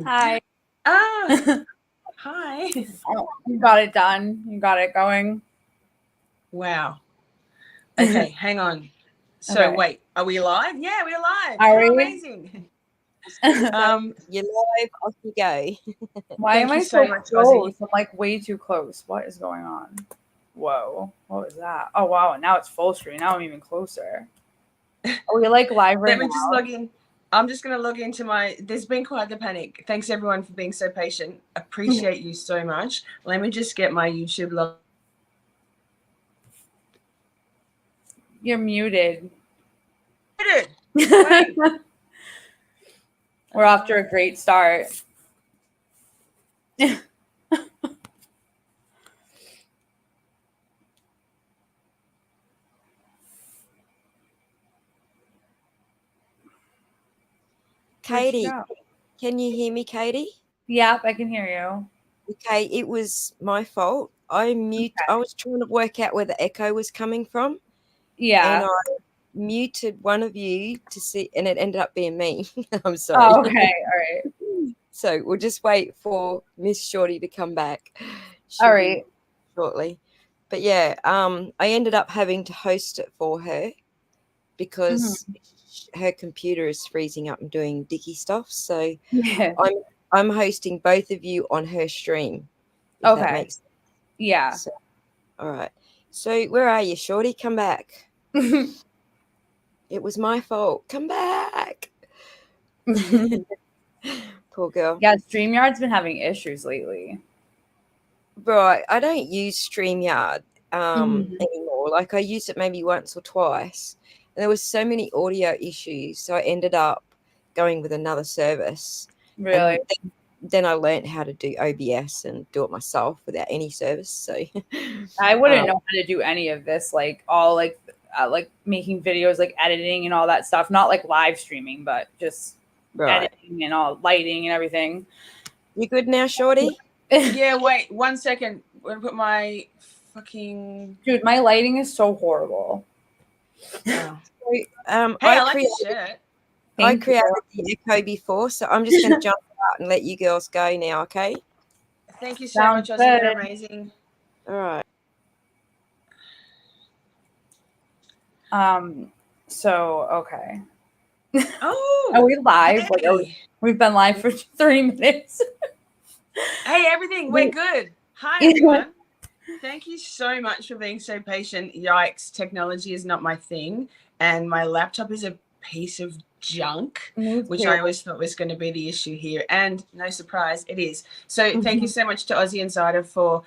Hi. Ah, hi. Oh, you got it done. You got it going. Wow. Okay, hang on. So Okay. wait, are we live? Yeah, we're live. Are How we? amazing. I was going to say, Um, you're live, off you go. Why am thank you I so so much, close? Ozzy. I'm like way too close. What is going on? Whoa. What was that? Oh wow, now it's full screen. Now I'm even closer. Are we like live Let right me just now? log in. I'm just going to log into there's been quite the panic. Thanks everyone for being so patient. Appreciate you so much. Let me just get my YouTube log. You're muted. Wait. We're off to a great start. Katie, can you hear me, Katie? Yep, I can hear you. Okay, it was my fault. I was trying to work out where the echo was coming from, and Yeah. I muted one of you to see, and it ended up being me. I'm sorry. Oh, okay. All right. So we'll just wait for Miss Shorty to come back. All She'll be right. shortly. But yeah, I ended up having to host it for her because her computer is freezing up and doing dicky stuff. So Yeah. I'm hosting both of you on her stream, if that Okay. makes sense. Yeah. So, all right. So where are you, Shorty? Come back. It was my fault. Come back. Poor girl. Yeah, StreamYard's been having issues lately. Right. I don't use StreamYard Mhm. anymore. Like I used it maybe once or twice. And there was so many audio issues. So I ended up going with another service. Really? And then I learned how to do OBS and do it myself without any service. So I wouldn't um, know how to do any of this, like like making videos, like editing and all that stuff. Not like live streaming, but just right. editing and all lighting and everything. You good now, Shorty? Yeah, wait 1 second. I'm going to put my fucking... Dude, my lighting is so horrible. Oh. So, Hey, I like your shirt. I Thank created you. the echo before, so I'm just going to jump out and let you girls go now, okay? Thank you so Sounds much, Ozzy. You're good. amazing. All right. So okay. Oh, Are we live? Like hey. we've been live for 30 minutes. Hey, everything. We're good. Hi, everyone. Thank you so much for being so patient. Yikes, technology is not my thing. And my laptop is a piece of junk, Me which too. I always thought was going to be the issue here. And no surprise, it is. So thank you so much to Aussie Insider for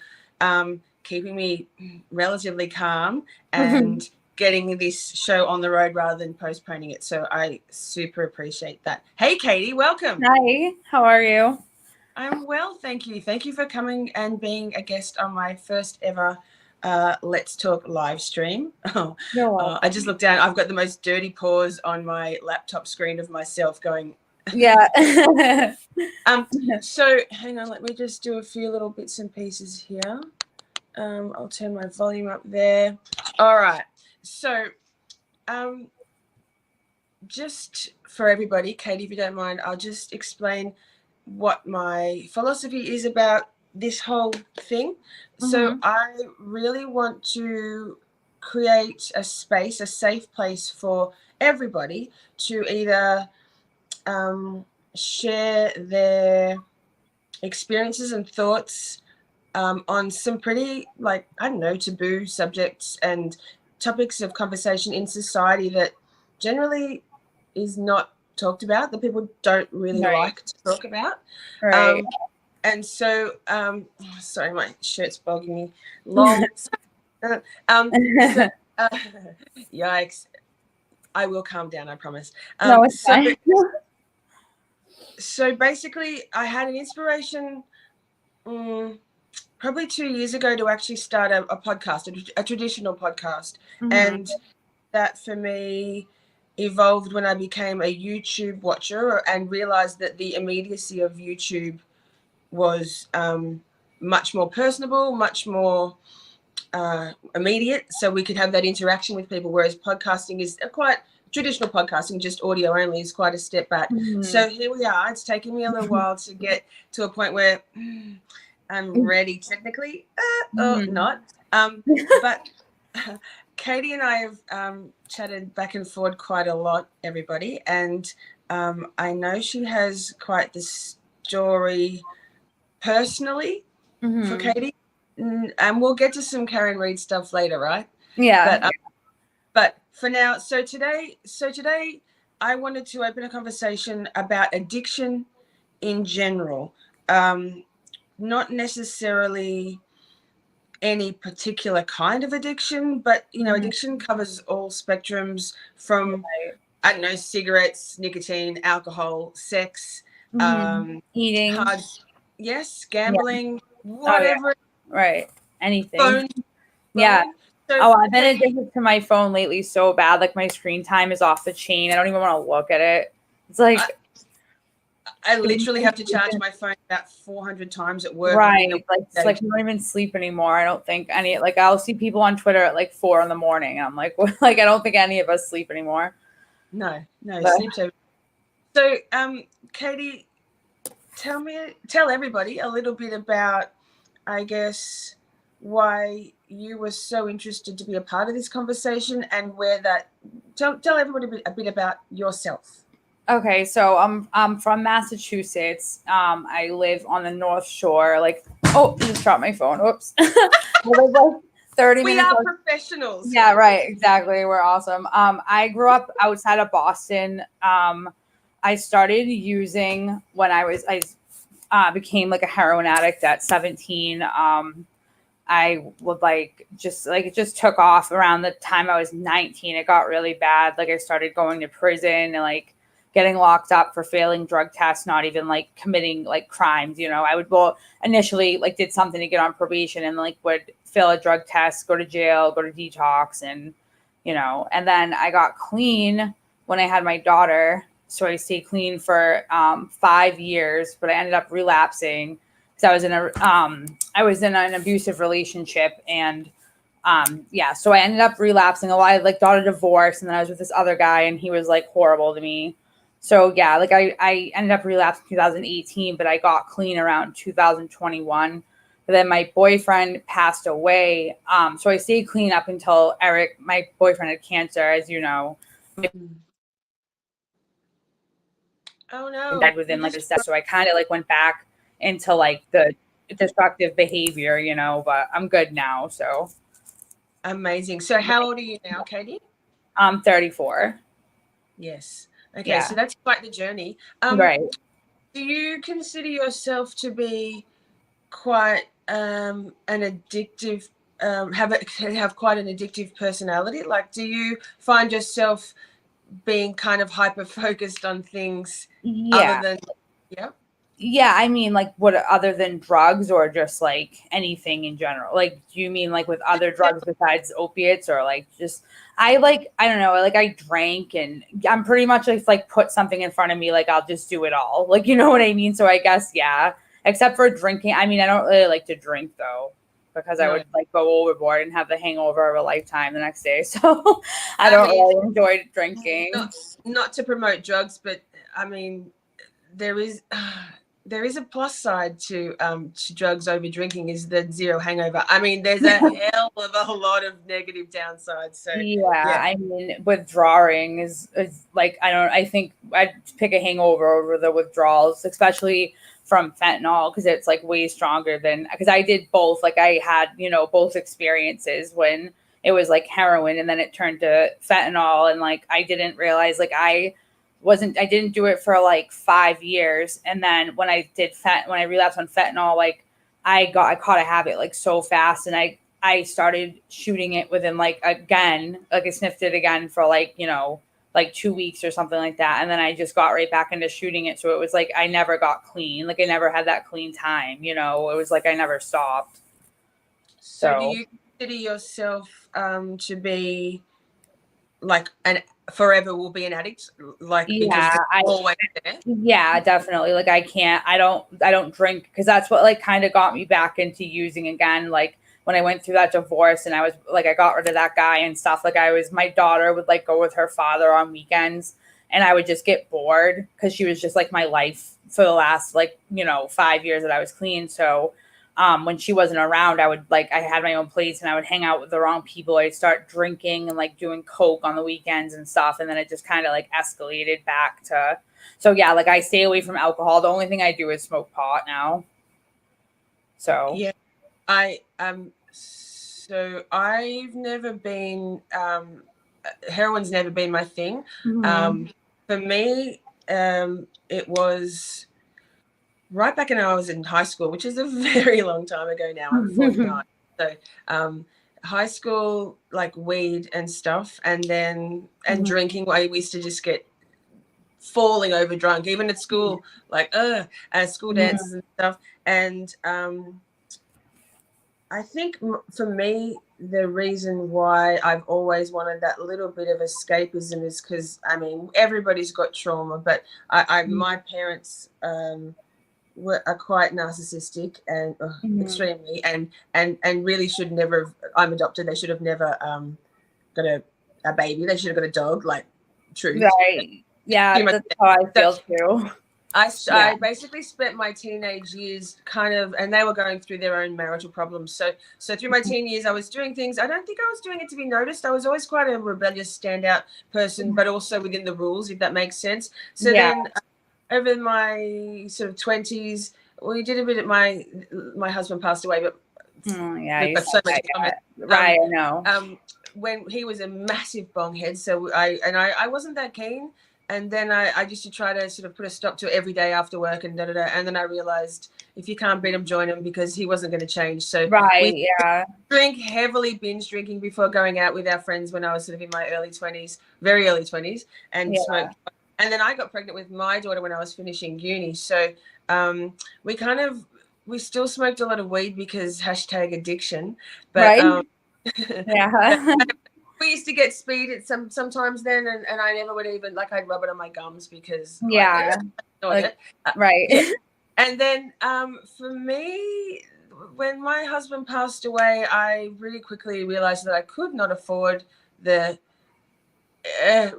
keeping me relatively calm and getting this show on the road rather than postponing it. So I super appreciate that. Hey, Katie, welcome. Hi, how are you? I'm well, thank you. Thank you for coming and being a guest on my first ever Let's Talk live stream. You're welcome. I just looked down. I've got the most dirty paws on my laptop screen of myself going. Yeah. So hang on, let me just do a few little bits and pieces here. I'll turn my volume up there. All right. So just for everybody, Katie, if you don't mind, I'll just explain what my philosophy is about this whole thing. So I really want to create a space, a safe place for everybody to either share their experiences and thoughts on some pretty, like, I don't know, taboo subjects and topics of conversation in society that generally is not talked about, that people don't really like to talk about. Right. And so, sorry, my shirt's bogging me. Lol. Yikes. I will calm down, I promise. No, it's fine. So basically, I had an inspiration probably 2 years ago to actually start a podcast, a traditional podcast. And that for me evolved when I became a YouTube watcher and realized that the immediacy of YouTube was much more personable, much more immediate, so we could have that interaction with people, whereas podcasting is quite traditional podcasting, just audio only, is quite a step back. So here we are. It's taken me a little while to get to a point where I'm ready technically, or not. But Katie and I have chatted back and forth quite a lot, everybody. And I know she has quite the story personally for Katie. And we'll get to some Karen Reid stuff later, right? Yeah. But for now, so today I wanted to open a conversation about addiction in general. Not necessarily any particular kind of addiction, but addiction covers all spectrums from I don't know, cigarettes, nicotine, alcohol, sex, eating, cards, yes, gambling, whatever. Right. Anything. Phone. Yeah. So I've been addicted to my phone lately so bad. Like my screen time is off the chain. I don't even want to look at it. It's like I literally have to charge my phone about 400 times at work. Right. It's like I don't even sleep anymore. I don't think any, like I'll see people on Twitter at like 4 a.m. and I'm like, I don't think any of us sleep anymore. No, sleep's over. So, Katie, tell everybody a little bit about, I guess, why you were so interested to be a part of this conversation and where that. Tell everybody a bit about yourself. Okay, so I'm from Massachusetts. I live on the North Shore. Like, I just dropped my phone. Oops. I live like 30 minutes. We are professionals. Yeah, right. Exactly. We're awesome. I grew up outside of Boston. I started using when I became like a heroin addict at 17. I would it just took off around the time I was 19. It got really bad. Like I started going to prison and like getting locked up for failing drug tests, not even like committing like crimes. I would initially like did something to get on probation and like would fail a drug test, go to jail, go to detox, and and then I got clean when I had my daughter. So I stayed clean for 5 years, but I ended up relapsing because I was in an abusive relationship, and so I ended up relapsing. I like got a divorce, and then I was with this other guy, and he was like horrible to me. So yeah, like I ended up relapsing in 2018, but I got clean around 2021. But then my boyfriend passed away. So I stayed clean up until Eric, my boyfriend, had cancer, as you know. Oh no. Died within like a step. So I kind of like went back into like the destructive behavior, but I'm good now. So amazing. So how old are you now, Katie? I'm 34. Yes. Okay, so that's quite the journey. Right. Do you consider yourself to be quite an addictive, have quite an addictive personality? Like, do you find yourself being kind of hyper-focused on things other than, Yeah, I mean, like, what other than drugs or just like anything in general? Like, do you mean like with other drugs besides opiates or like just I don't know, like I drank and I'm pretty much like put something in front of me, like I'll just do it all. Like, you know what I mean? So I guess, except for drinking. I mean, I don't really like to drink though, because I would like go overboard and have the hangover of a lifetime the next day. So I don't really enjoy drinking. Not to promote drugs, but I mean, there is a plus side to drugs over drinking is the zero hangover. I mean, there's a hell of a lot of negative downsides. So I mean, withdrawing is like I think I'd pick a hangover over the withdrawals, especially from fentanyl, because it's like way stronger because I did both. Like I had both experiences when it was like heroin and then it turned to fentanyl, and like I didn't realize like I didn't do it for like 5 years. And then when I relapsed on fentanyl, like I caught a habit like so fast, and I started shooting it within like again, like I sniffed it again for like, like 2 weeks or something like that. And then I just got right back into shooting it. So it was like, I never got clean. Like I never had that clean time, it was like, I never stopped. So do you consider yourself to be like forever will be an addict? Like, because always there? Yeah, definitely. Like I don't drink because that's what like kind of got me back into using again. Like when I went through that divorce and I was like, I got rid of that guy and stuff. Like my daughter would like go with her father on weekends and I would just get bored because she was just like my life for the last 5 years that I was clean. So when she wasn't around, I had my own place and I would hang out with the wrong people. I'd start drinking and like doing coke on the weekends and stuff. And then it just kind of like escalated back to, so yeah, like I stay away from alcohol. The only thing I do is smoke pot now. So yeah, so I've never been, heroin's never been my thing. For me, it was right back when I was in high school, which is a very long time ago now. I'm 49. So high school, like weed and stuff, and then drinking. We used to just get falling over drunk, even at school, like school dances and stuff. And I think for me, the reason why I've always wanted that little bit of escapism is because, I mean, everybody's got trauma, but my parents are quite narcissistic and extremely, and really should never have, I'm adopted, they should have never got a baby. They should have got a dog, like, truth. Right. Yeah, that's how I feel too. I basically spent my teenage years kind of, and they were going through their own marital problems. So through my teen years, I was doing things. I don't think I was doing it to be noticed. I was always quite a rebellious, standout person, but also within the rules, if that makes sense. So then over my sort of 20s, we did a bit at my husband passed away, but so much right, I know. When he was a massive bonghead, so I wasn't that keen. And then I used to try to sort of put a stop to it every day after work and and then I realized if you can't beat him, join him, because he wasn't going to change. So we drink heavily, binge drinking before going out with our friends when I was sort of in my very early 20s, and smoked. And then I got pregnant with my daughter when I was finishing uni. So we still smoked a lot of weed because #addiction. But we used to get speed at sometimes then, and I never would even, like, I'd rub it on my gums because right. And then for me, when my husband passed away, I really quickly realized that I could not afford the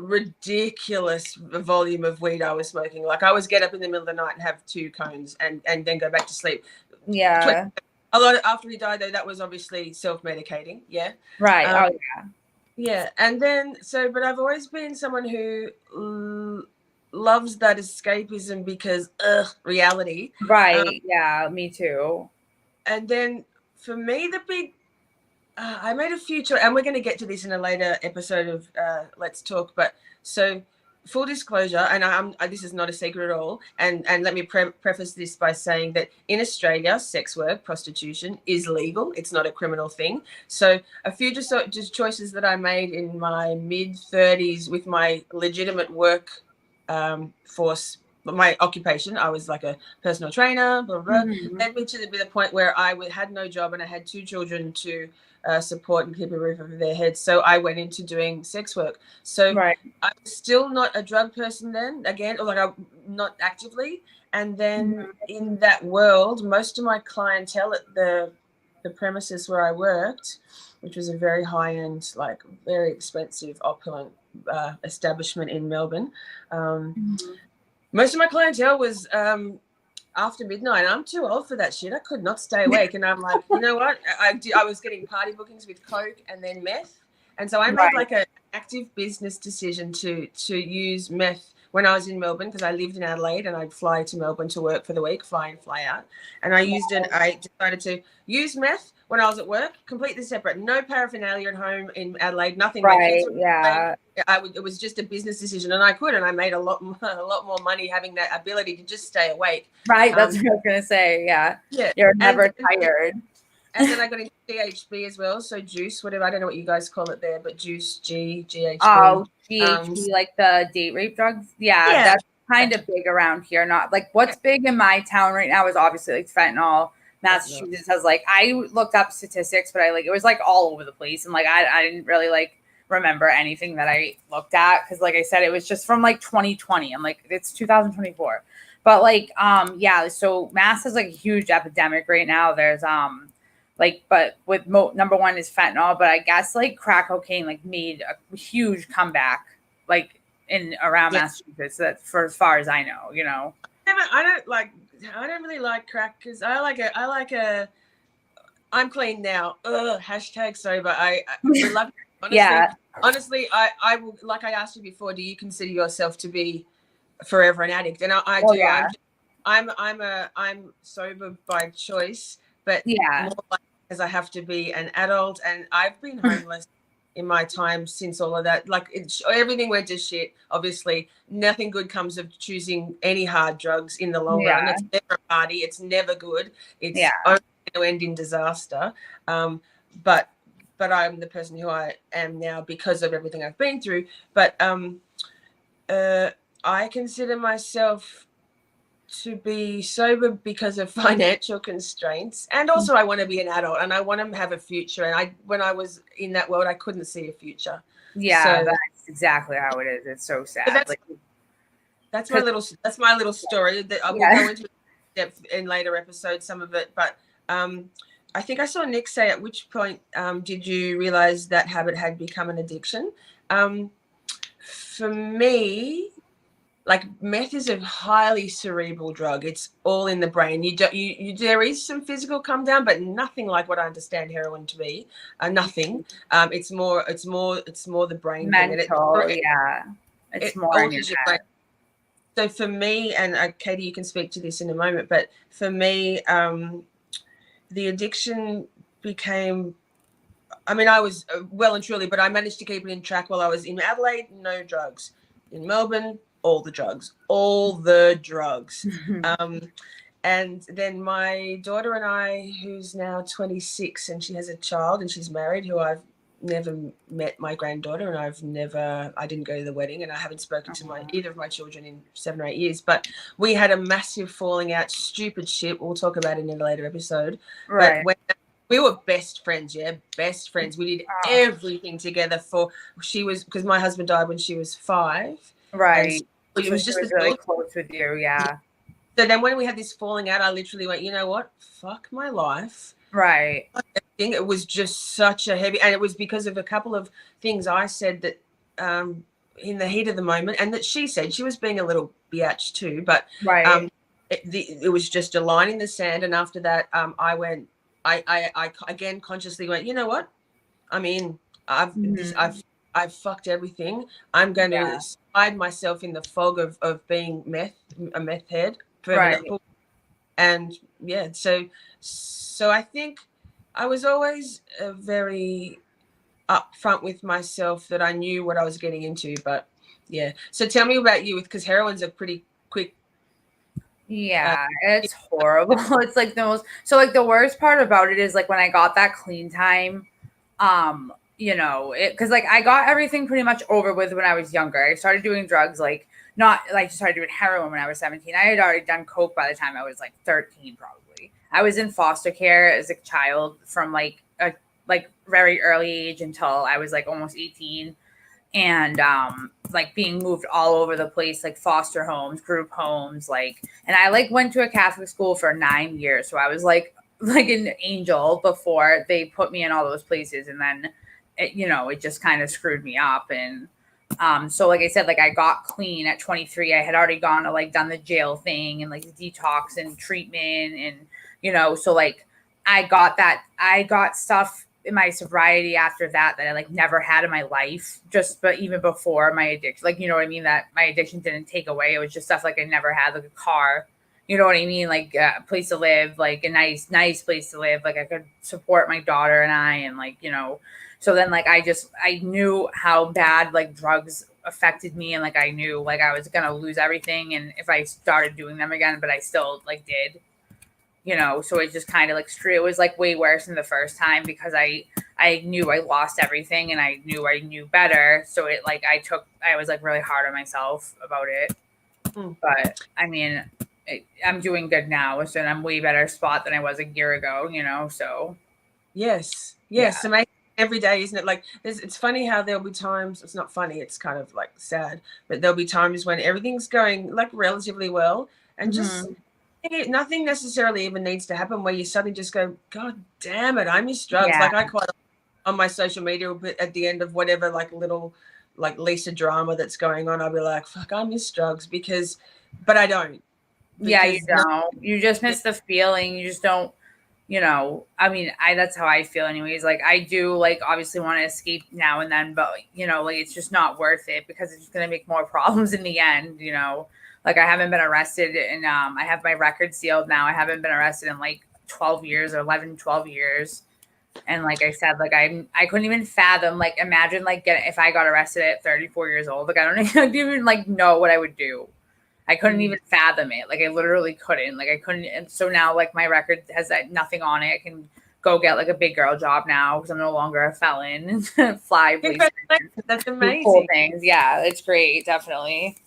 ridiculous volume of weed I was smoking. Like, I was get up in the middle of the night and have 2 cones and then go back to sleep. A lot after he died, though, that was obviously self-medicating. Right. Yeah, and then but I've always been someone who loves that escapism because reality. Right. Me too. And then for me, the big I made a few and we're going to get to this in a later episode of Let's Talk. But so, full disclosure, and this is not a secret at all, and let me preface this by saying that in Australia, sex work, prostitution is legal. It's not a criminal thing. So a few just choices that I made in my mid-30s with my legitimate work force, my occupation. I was like a personal trainer, blah, blah, blah, led me to the point where I had no job and I had 2 children to support and keep a roof over their heads. So I went into doing sex work. So I was still not a drug person then, again, or like I'm not actively. And then in that world, most of my clientele at the premises where I worked, which was a very high-end, like very expensive, opulent establishment in Melbourne, most of my clientele was after midnight. I'm too old for that shit. I could not stay awake. And I'm like, you know what? I was getting party bookings with coke and then meth. And so I made like an active business decision to use meth when I was in Melbourne, because I lived in Adelaide and I'd fly to Melbourne to work for the week, fly in, fly out. And I decided to use meth when I was at work, completely separate. No paraphernalia at home in Adelaide, nothing. It was just a business decision, and I made a lot more money having that ability to just stay awake. Right, that's what I was gonna say. Yeah. You're never tired. And then I got into GHB as well, so juice, whatever. I don't know what you guys call it there, but juice, GHB. Oh, GHB, like the date rape drugs. Yeah, that's kind of big around here. Not like what's big in my town right now is obviously like fentanyl. Massachusetts has like, I looked up statistics, but it was like all over the place, and like I didn't really like remember anything that I looked at because, like I said, it was just from like 2020. I'm like, it's 2024, but like so Mass is like a huge epidemic right now. There's Like, but with number one is fentanyl, but I guess like crack cocaine like made a huge comeback like in around Massachusetts. That for as far as I know, you know. I don't really like crack because I like a I'm clean now. Ugh, hashtag sober. I love it. Honestly, honestly, I will, like I asked you before, do you consider yourself to be forever an addict? And I do. Yeah. I'm sober by choice, but more like because I have to be an adult, and I've been homeless in my time since all of that. Like everything went to shit. Obviously, nothing good comes of choosing any hard drugs in the long run. It's never a party. It's never good. It's only going to end in disaster. But I'm the person who I am now because of everything I've been through. But I consider myself to be sober because of financial constraints, and also I want to be an adult and I want to have a future, and when I was in that world I couldn't see a future. So that's exactly how it is. It's so sad. That's my little story that I will go into depth in later episodes, some of it, but I think I saw Nick say, at which point did you realize that habit had become an addiction? For me, like, meth is a highly cerebral drug. It's all in the brain. There is some physical come down, but nothing like what I understand heroin to be. Nothing. It's more the brain mental. Thing. It's more in your head. So for me, and Katie, you can speak to this in a moment, but for me, the addiction became. I mean, I was well and truly, but I managed to keep it in track while I was in Adelaide. No drugs. In Melbourne, all the drugs. And then my daughter and I, who's now 26, and she has a child and she's married, who I've never met my granddaughter, and I didn't go to the wedding, and I haven't spoken to either of my children in 7 or 8 years, but we had a massive falling out, stupid shit. We'll talk about it in a later episode. Right. But we were best friends, best friends. We did everything together because my husband died when she was 5. Right. It was just really close with you, So then when we had this falling out, I literally went, you know what? Fuck my life. Right. I think it was just such a heavy, and it was because of a couple of things I said that in the heat of the moment, and that she said. She was being a little biatch too, but it was just a line in the sand. And after that, I again consciously went, you know what? I mean, I've fucked everything. I'm going to hide myself in the fog of being a meth head. Right. And so I think I was always very upfront with myself that I knew what I was getting into. But so tell me about you, because heroin's a pretty quick. It's horrible. It's like the most. So like the worst part about it is like when I got that clean time, you know, because like I got everything pretty much over with when I was younger. I started doing drugs started doing heroin when I was 17. I had already done coke by the time I was like 13, probably. I was in foster care as a child from like a very early age until I was like almost 18, and like being moved all over the place, like foster homes, group homes, and I like went to a Catholic school for 9 years, so I was like an angel before they put me in all those places, and then it just kind of screwed me up. And so like I said, like I got clean at 23. I had already gone to done the jail thing and like detox and treatment, and so like I got stuff in my sobriety after that I like never had in my life, but even before my addiction, like, you know what I mean, that my addiction didn't take away. It was just stuff like I never had, like a car, you know what I mean, like a place to live, like a nice place to live, like I could support my daughter and I, and so then like I knew how bad like drugs affected me, and like I knew like I was gonna lose everything and if I started doing them again, but I still like did, so it just kind of like it was like way worse than the first time, because I knew I lost everything and I knew better. So it like I was like really hard on myself about it. But I mean, I'm doing good now, so I'm way better spot than I was a year ago, so. Yes. Amazing. Every day, isn't it? Like it's funny how there'll be times, it's not funny, it's kind of like sad, but there'll be times when everything's going like relatively well, and just nothing necessarily even needs to happen where you suddenly just go, God damn it, I miss drugs. Yeah. Like I quite on my social media, but at the end of whatever like little like Lisa drama that's going on, I'll be like, fuck, I miss drugs but I don't. Yeah, you don't. You just miss the feeling. You just don't, I mean, that's how I feel anyways. Like I do like obviously want to escape now and then, but like it's just not worth it because it's going to make more problems in the end, Like I haven't been arrested and I have my record sealed now. I haven't been arrested in like 12 years or 11, 12 years. And like I said, like I couldn't even fathom, like imagine like if I got arrested at 34 years old, like I don't even like know what I would do. I couldn't even fathom it. Like I literally couldn't. Like I couldn't. And so now, like my record has nothing on it. I can go get like a big girl job now because I'm no longer a felon. Fly, please. That's amazing. Cool things. Yeah, it's great. Definitely.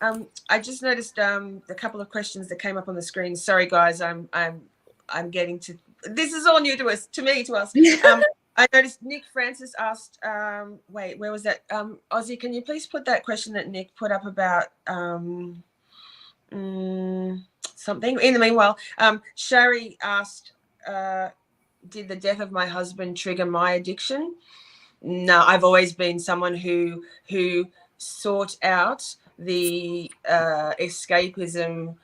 I just noticed a couple of questions that came up on the screen. Sorry, guys. I'm getting to. This is all new to us. To us. I noticed Nick Francis asked, wait, where was that? Ozzy, can you please put that question that Nick put up about something? In the meanwhile, Shari asked, did the death of my husband trigger my addiction? No, I've always been someone who sought out the escapism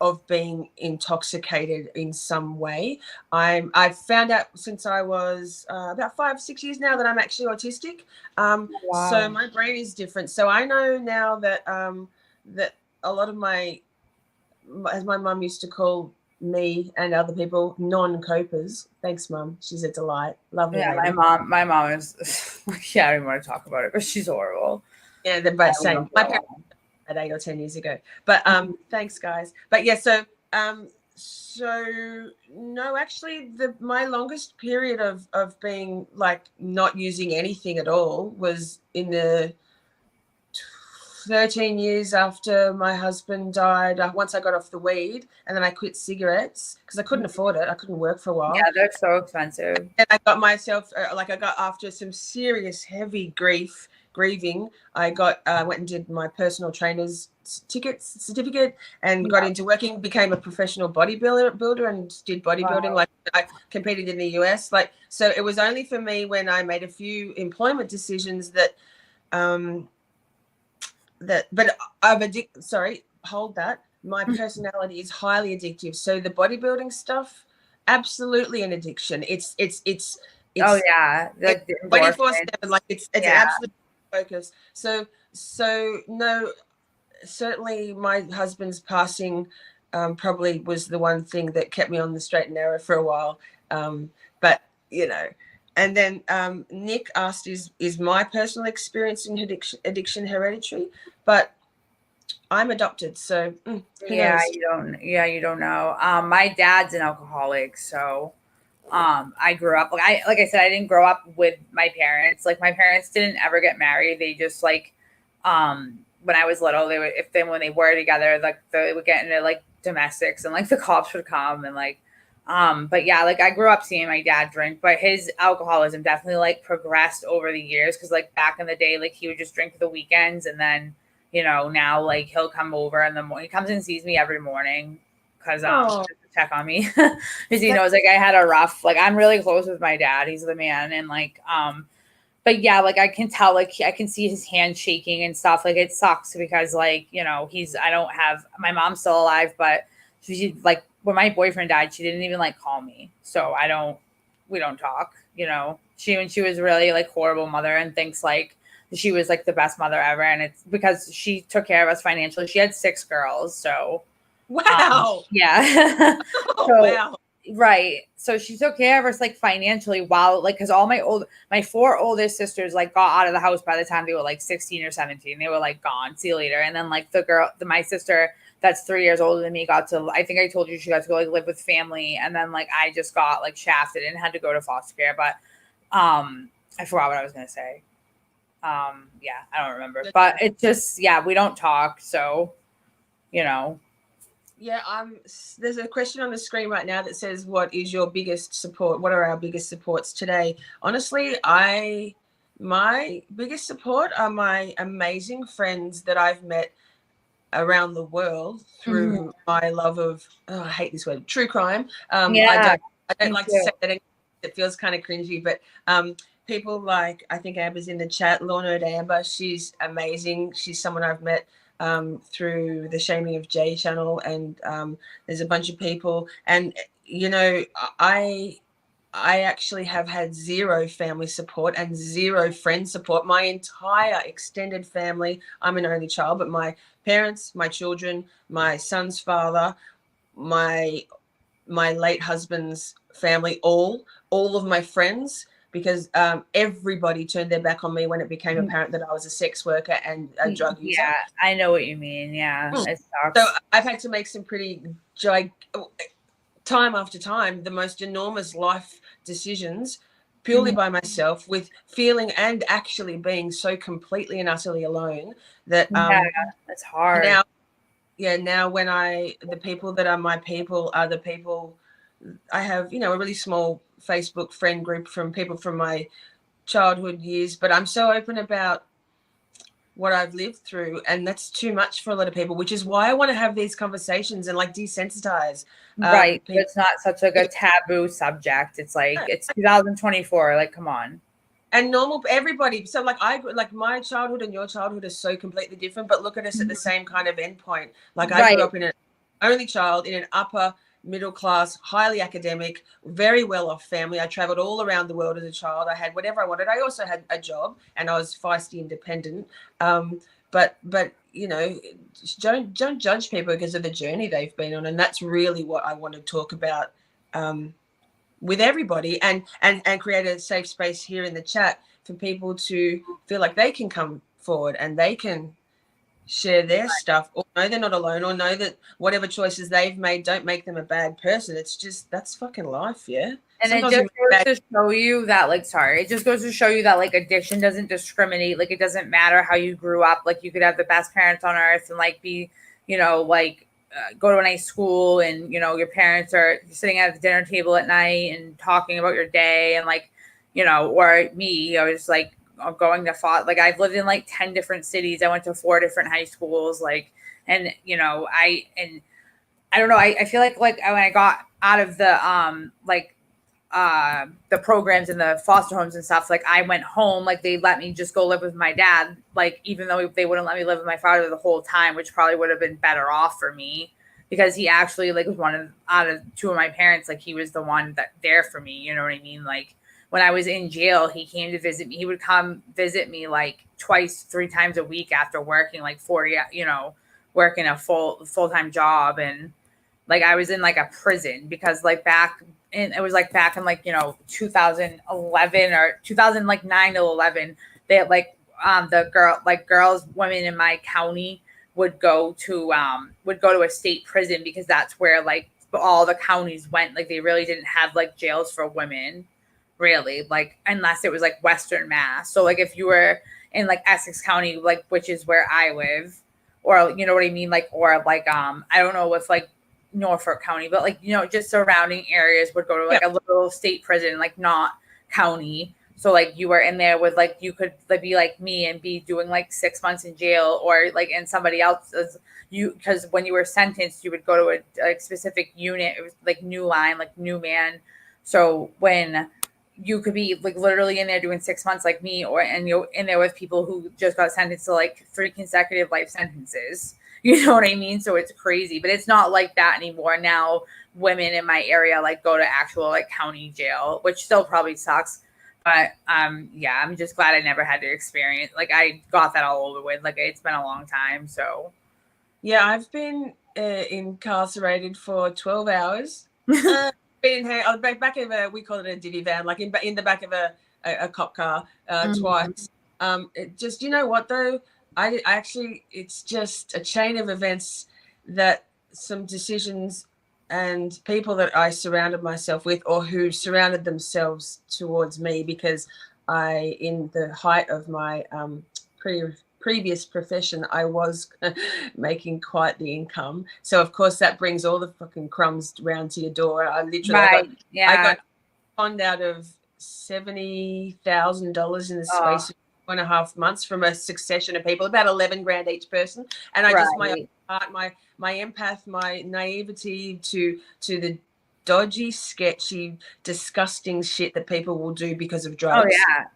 of being intoxicated in some way. I've found out since I was about 5-6 years now that I'm actually autistic. Wow. So my brain is different. So I know now that that a lot of as my mum used to call me and other people, non-copers. Thanks, Mum. She's a delight. Lovely. Yeah, lady. my mom is. Yeah, I don't want to talk about it, but she's horrible. Yeah, they're both same. My parents at 8 or 10 years ago. But thanks, guys. But yeah, so no, actually, my longest period of being like not using anything at all was in the 13 years after my husband died. Once I got off the weed, and then I quit cigarettes because I couldn't afford it. I couldn't work for a while. Yeah, they're so expensive. And I got myself I got after some serious heavy grieving. I went and did my personal trainer's certificate and got into working, became a professional bodybuilder and did bodybuilding. Wow. Like I competed in the US. Like, so it was only for me when I made a few employment decisions that but hold that. My personality is highly addictive. So the bodybuilding stuff, absolutely an addiction. It's oh yeah, like 24/7. Like it's an absolute focus. So no, certainly my husband's passing probably was the one thing that kept me on the straight and narrow for a while. But and then Nick asked, is my personal experience in addiction hereditary? But I'm adopted, so who knows? You don't know. My dad's an alcoholic, so I grew up like I said, I didn't grow up with my parents. Like my parents didn't ever get married. They just like when I was little, when they were together, like they would get into like domestics and like the cops would come and like but yeah, like I grew up seeing my dad drink, but his alcoholism definitely like progressed over the years because like back in the day, like he would just drink the weekends and then now like he'll come over in the morning. He comes and sees me every morning because just to check on me because he knows like I had a rough, like I'm really close with my dad. He's the man. And like but yeah, like I can tell, like I can see his hand shaking and stuff. Like it sucks because like I don't have, my mom's still alive, but she like when my boyfriend died, she didn't even like call me, so we don't talk. When she was really like horrible mother and thinks like she was like the best mother ever, and it's because she took care of us financially. She had 6 girls, so wow. Yeah. Wow. Right. So she took care of us like financially while like, cause all my 4 oldest sisters like got out of the house by the time they were like 16 or 17. They were like gone. See you later. And then like my sister that's 3 years older than me I think I told you she got to go like live with family. And then like I just got like shafted and had to go to foster care. But I forgot what I was gonna say. I don't remember. But it just we don't talk. So Yeah, there's a question on the screen right now that says, what is your biggest support? What are our biggest supports today? Honestly, my biggest support are my amazing friends that I've met around the world through my love of, I hate this word, true crime. Yeah, I don't me like to too. say that. It feels kind of cringy, but people like, I think Amber's in the chat, Lorna and Amber, she's amazing. She's someone I've met through the Shaming of Jay channel, and there's a bunch of people. And, you know, I actually have had zero family support and zero friend support. My entire extended family, I'm an only child, but my parents, my children, my son's father, my late husband's family, all of my friends, because everybody turned their back on me when it became apparent that I was a sex worker and a drug user. Yeah, I know what you mean. Yeah, it sucks. So I've had to make some pretty time after time, the most enormous life decisions purely by myself, with feeling and actually being so completely and utterly alone that it's hard. Now when the people that are my people are the people. I have, a really small Facebook friend group from people from my childhood years, but I'm so open about what I've lived through, and that's too much for a lot of people, which is why I want to have these conversations and like desensitize. Right. People. It's not such like a taboo subject. It's like, it's 2024. Like, come on. And normal, everybody. So like my childhood and your childhood are so completely different, but look at us at the same kind of endpoint. Like I grew up in an only child in an upper middle class, highly academic, very well off family. I traveled all around the world as a child. I had whatever I wanted. I also had a job, and I was feisty, independent. But don't judge people because of the journey they've been on, and that's really what I want to talk about with everybody, and create a safe space here in the chat for people to feel like they can come forward and they can share their stuff, or know they're not alone, or know that whatever choices they've made don't make them a bad person. It's just, that's fucking life. Yeah. And Sometimes it just goes to show you that, like, it just goes to show you that, like, addiction doesn't discriminate. Like, it doesn't matter how you grew up. Like, you could have the best parents on earth and, like, be, go to a nice school, and, your parents are sitting at the dinner table at night and talking about your day, and, like, or me, I was, like, going to like, I've lived in, like, 10 different cities. I went to 4 different high schools, like, and, I don't know. I feel like when I got out of the programs and the foster homes and stuff, like, I went home, like, they let me just go live with my dad, like, even though they wouldn't let me live with my father the whole time, which probably would have been better off for me, because he actually, like, was out of 2 of my parents, like, he was the one that there for me. You know what I mean? Like, when I was in jail, he came to visit me. He would come visit me like 3 times a week after working like 40, working a full-time job. And like, I was in like a prison because like it was like back in like, 2011 or 2009 to 11, they had like women in my county would go to a state prison, because that's where like all the counties went. Like, they really didn't have like jails for women, really, like, unless it was like Western Mass. So like, if you were in like Essex County, like, which is where I live, or you know what I mean, like, or like I don't know if like Norfolk County, but like, just surrounding areas would go to like a little state prison, like not county. So like, you were in there with like, you could be like me and be doing like 6 months in jail, or like in somebody else's, because when you were sentenced, you would go to a specific unit. It was like New Line, like New Man. So when you could be like literally in there doing 6 months like me, and you're in there with people who just got sentenced to like 3 consecutive life sentences. You know what I mean? So it's crazy, but it's not like that anymore. Now women in my area like go to actual like county jail, which still probably sucks. But I'm just glad I never had to experience, like, I got that all over with. Like, it's been a long time. So yeah, I've been incarcerated for 12 hours. I was back of we call it a divvy van, like in the back of a cop car twice. Just, you know what though, I actually, it's just a chain of events, that some decisions and people that I surrounded myself with, or who surrounded themselves towards me, because in the height of my previous profession, I was making quite the income. So of course that brings all the fucking crumbs round to your door. I got conned out of $70,000 in the space of 2.5 months from a succession of people, about 11 grand each person. And I just, my heart, my empath, my naivety to the dodgy, sketchy, disgusting shit that people will do because of drugs. Oh yeah.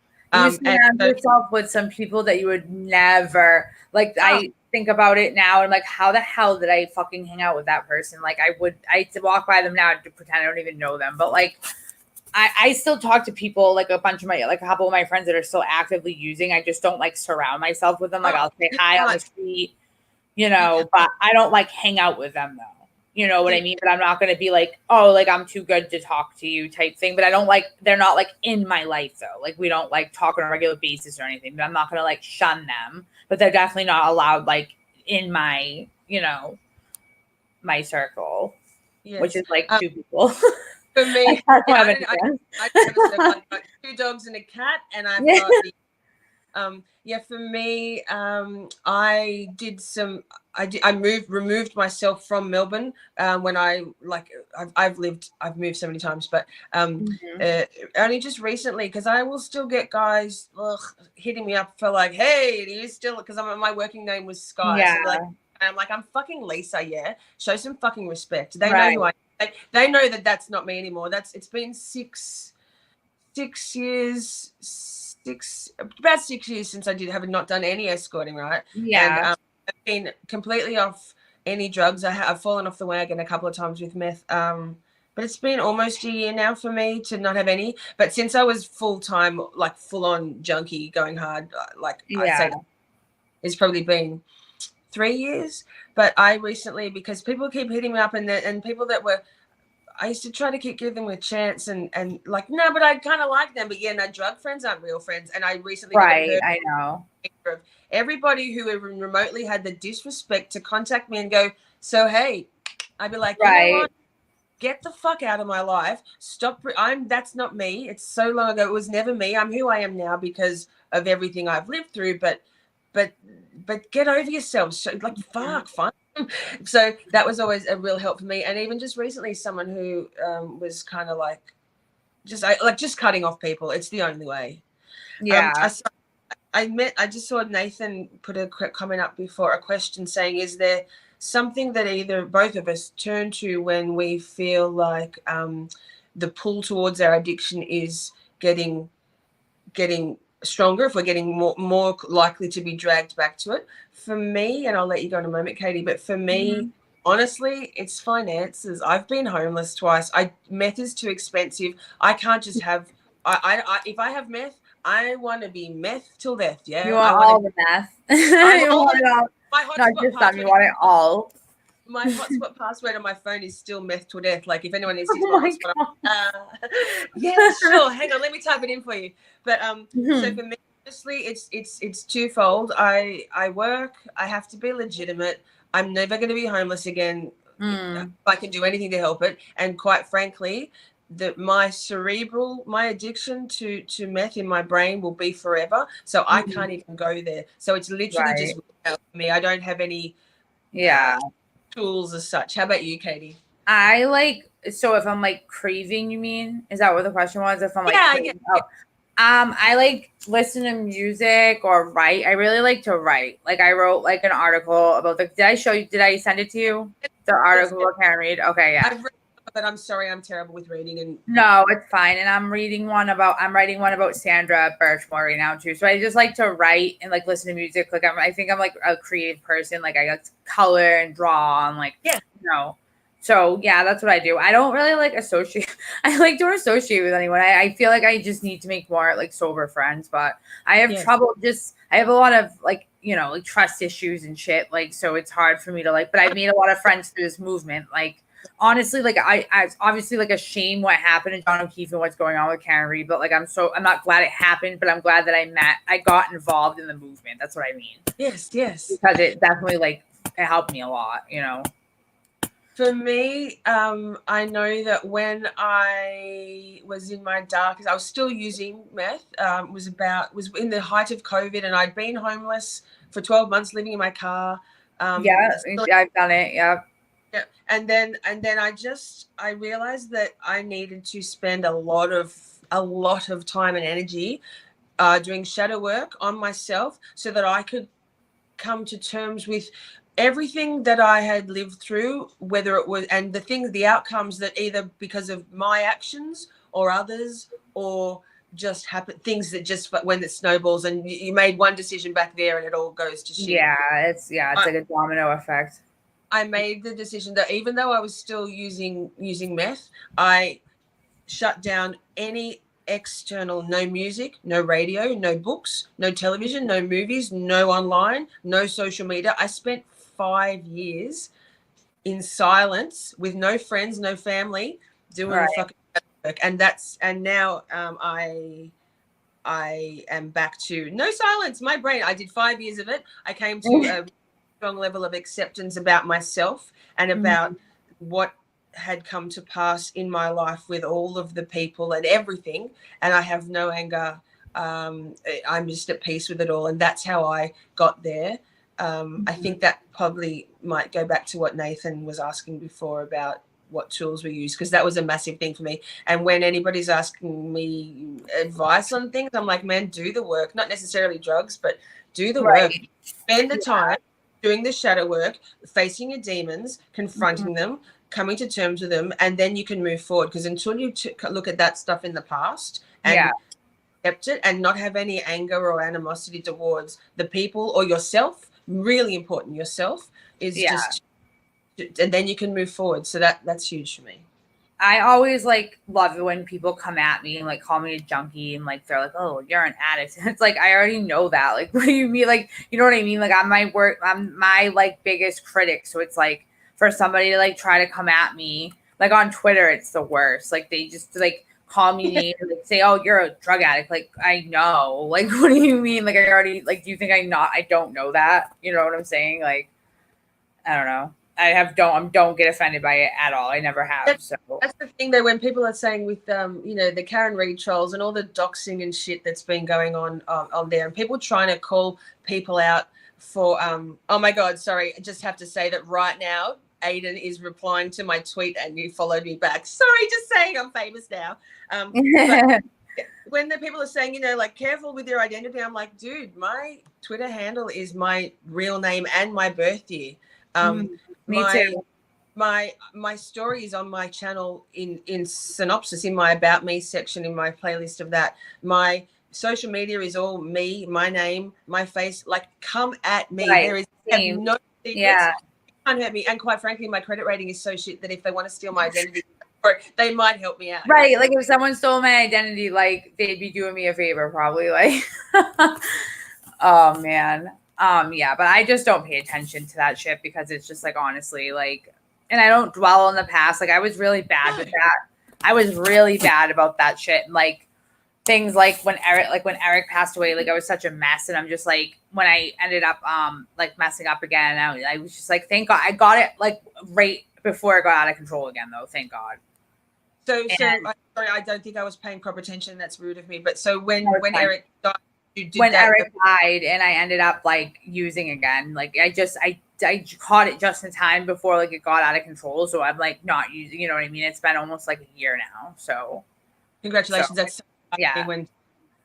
You surround yourself with some people that you would never like. I think about it now and like, how the hell did I fucking hang out with that person? Like I walk by them now to pretend I don't even know them, but like I still talk to people, like a couple of my friends that are still actively using. I just don't like surround myself with them. Like I'll say hi on the street, but I don't like hang out with them though. You know what I mean? But I'm not going to be like, oh, like I'm too good to talk to you type thing. But I don't like, they're not like in my life though. Like we don't like talk on a regular basis or anything. But I'm not going to like shun them. But they're definitely not allowed like in my, my circle, which is like 2 people. For me, I have 2 dogs and a cat, and I've got for me, I did some. I removed myself from Melbourne when I've moved so many times, but only just recently, because I will still get guys hitting me up for like, hey, do you still? Because my working name was Sky. Yeah. So I'm fucking Lisa. Yeah, show some fucking respect. They know who I am. They know that that's not me anymore. It's been 6 years. About 6 years since I have not done any escorting, right? Yeah. And I've been completely off any drugs. I've fallen off the wagon a couple of times with meth. But it's been almost a year now for me to not have any. But since I was full-time, like full-on junkie going hard, I'd say it's probably been 3 years. But I recently, because people keep hitting me up and people that were, I used to try to give them a chance and like, no, but I kind of like them. But no, drug friends aren't real friends. And I recently I know. Of everybody who even remotely had the disrespect to contact me and go, so, hey, I'd be like, you know what? Get the fuck out of my life. Stop. That's not me. It's so long ago. It was never me. I'm who I am now because of everything I've lived through. But get over yourself. So, like, fuck, fine. So that was always a real help for me. And even just recently, someone who was kind of like just cutting off people. It's the only way. Yeah. I just saw Nathan put a comment up before, a question saying, is there something that either both of us turn to when we feel like the pull towards our addiction is getting stronger, if we're getting more likely to be dragged back to it? For me, and I'll let you go in a moment, Katie, but for me, honestly, it's finances. I've been homeless twice. Meth is too expensive. I can't just have if I have meth, I want to be meth till death. Yeah, you want all the meth. You want it all. Not just some. You want it all. My hotspot password on my phone is still meth till death. Like if anyone needs to use my hotspot, yeah, sure. Hang on, let me type it in for you. But so for me, honestly, it's twofold. I work. I have to be legitimate. I'm never going to be homeless again. If I can do anything to help it. And quite frankly, my addiction to meth in my brain will be forever. So I can't even go there. So it's literally just for me. I don't have any tools as such. How about you, Katie? So if I'm like craving, you mean? Is that what the question was? If I'm like I like listen to music or write. I really like to write. Like I wrote like an article about did I send it to you? The article I can't read. Okay, yeah. I've read, but I'm sorry, I'm terrible with reading. And no, it's fine. And I'm writing one about Sandra Birchmore right now too. So I just like to write and like listen to music. Like I think I'm like a creative person. Like I like to color and draw and like So yeah, that's what I do. I don't really like associate. I like don't associate with anyone. I feel like I just need to make more like sober friends, but I have trouble. I have a lot of like like trust issues and shit. Like so, it's hard for me to like. But I've made a lot of friends through this movement. Like honestly, like it's obviously like a shame what happened to John O'Keefe and what's going on with Karen Reed. But like I'm not glad it happened, but I'm glad that I got involved in the movement. That's what I mean. Yes. Because it definitely it helped me a lot. For me, I know that when I was in my darkest, I was still using meth. Was in the height of COVID, and I'd been homeless for 12 months, living in my car. I've done it. Yeah. Yeah, and then I realized that I needed to spend a lot of time and energy doing shadow work on myself so that I could come to terms with everything that I had lived through, whether it was, and the outcomes that either because of my actions or others, or just happen, things that just when it snowballs and you made one decision back there and it all goes to shit. Yeah, it's like a domino effect. I made the decision that even though I was still using meth, I shut down any external, no music, no radio, no books, no television, no movies, no online, no social media. I spent 5 years in silence with no friends, no family, doing the fucking work. And now I am back to no silence. My brain, I did 5 years of it. I came to a strong level of acceptance about myself and about what had come to pass in my life with all of the people and everything, and I have no anger. I'm just at peace with it all, and that's how I got there. I think that probably might go back to what Nathan was asking before about what tools we use, because that was a massive thing for me. And when anybody's asking me advice on things, I'm like, man, do the work. Not necessarily drugs, but do the work. Spend the time doing the shadow work, facing your demons, confronting them, coming to terms with them, and then you can move forward. Because until you look at that stuff in the past and accept it and not have any anger or animosity towards the people or yourself, really important, yourself is just, and then you can move forward. So that's huge for me. I always like love it when people come at me and like call me a junkie and like they're like, "Oh, you're an addict." And it's like, I already know that. Like, what do you mean? Like, you know what I mean? Like, I'm my like biggest critic. So it's like, for somebody to like try to come at me, like on Twitter, it's the worst. Like, they just like call me names and like say, "Oh, you're a drug addict." Like, I know. Like, what do you mean? Like, I already, like, do you think I don't know that? You know what I'm saying? Like, I don't know. Don't get offended by it at all. I never have. That's the thing though, when people are saying with the Karen Reed trolls and all the doxing and shit that's been going on there, and people trying to call people out for oh my god, sorry, I just have to say that right now Aiden is replying to my tweet and you followed me back. Sorry, just saying I'm famous now. But when the people are saying, like, careful with your identity, I'm like, dude, my Twitter handle is my real name and my birth year. Me too. My story is on my channel in synopsis, in my about me section, in my playlist of that. My social media is all me, my name, my face. Like, come at me. Right. There is no secrets. Yeah. You can't hurt me. And quite frankly, my credit rating is so shit that if they want to steal my identity, they might help me out. Right. Like, if someone stole my identity, like, they'd be doing me a favor, probably. Like, oh man. Yeah, but I just don't pay attention to that shit because it's just like, honestly, like, and I don't dwell on the past. Like, I was really bad with that. I was really bad about that shit. And like, things like when Eric passed away, like, I was such a mess. And I'm just like, when I ended up like messing up again, I was just like, thank God I got it like right before it got out of control again, though. Thank God. So sorry, I don't think I was paying proper attention. That's rude of me. But so when Eric died, Eric died and I ended up like using again, like I caught it just in time before like it got out of control. So I'm like not using, you know what I mean? It's been almost like a year now. So congratulations. That's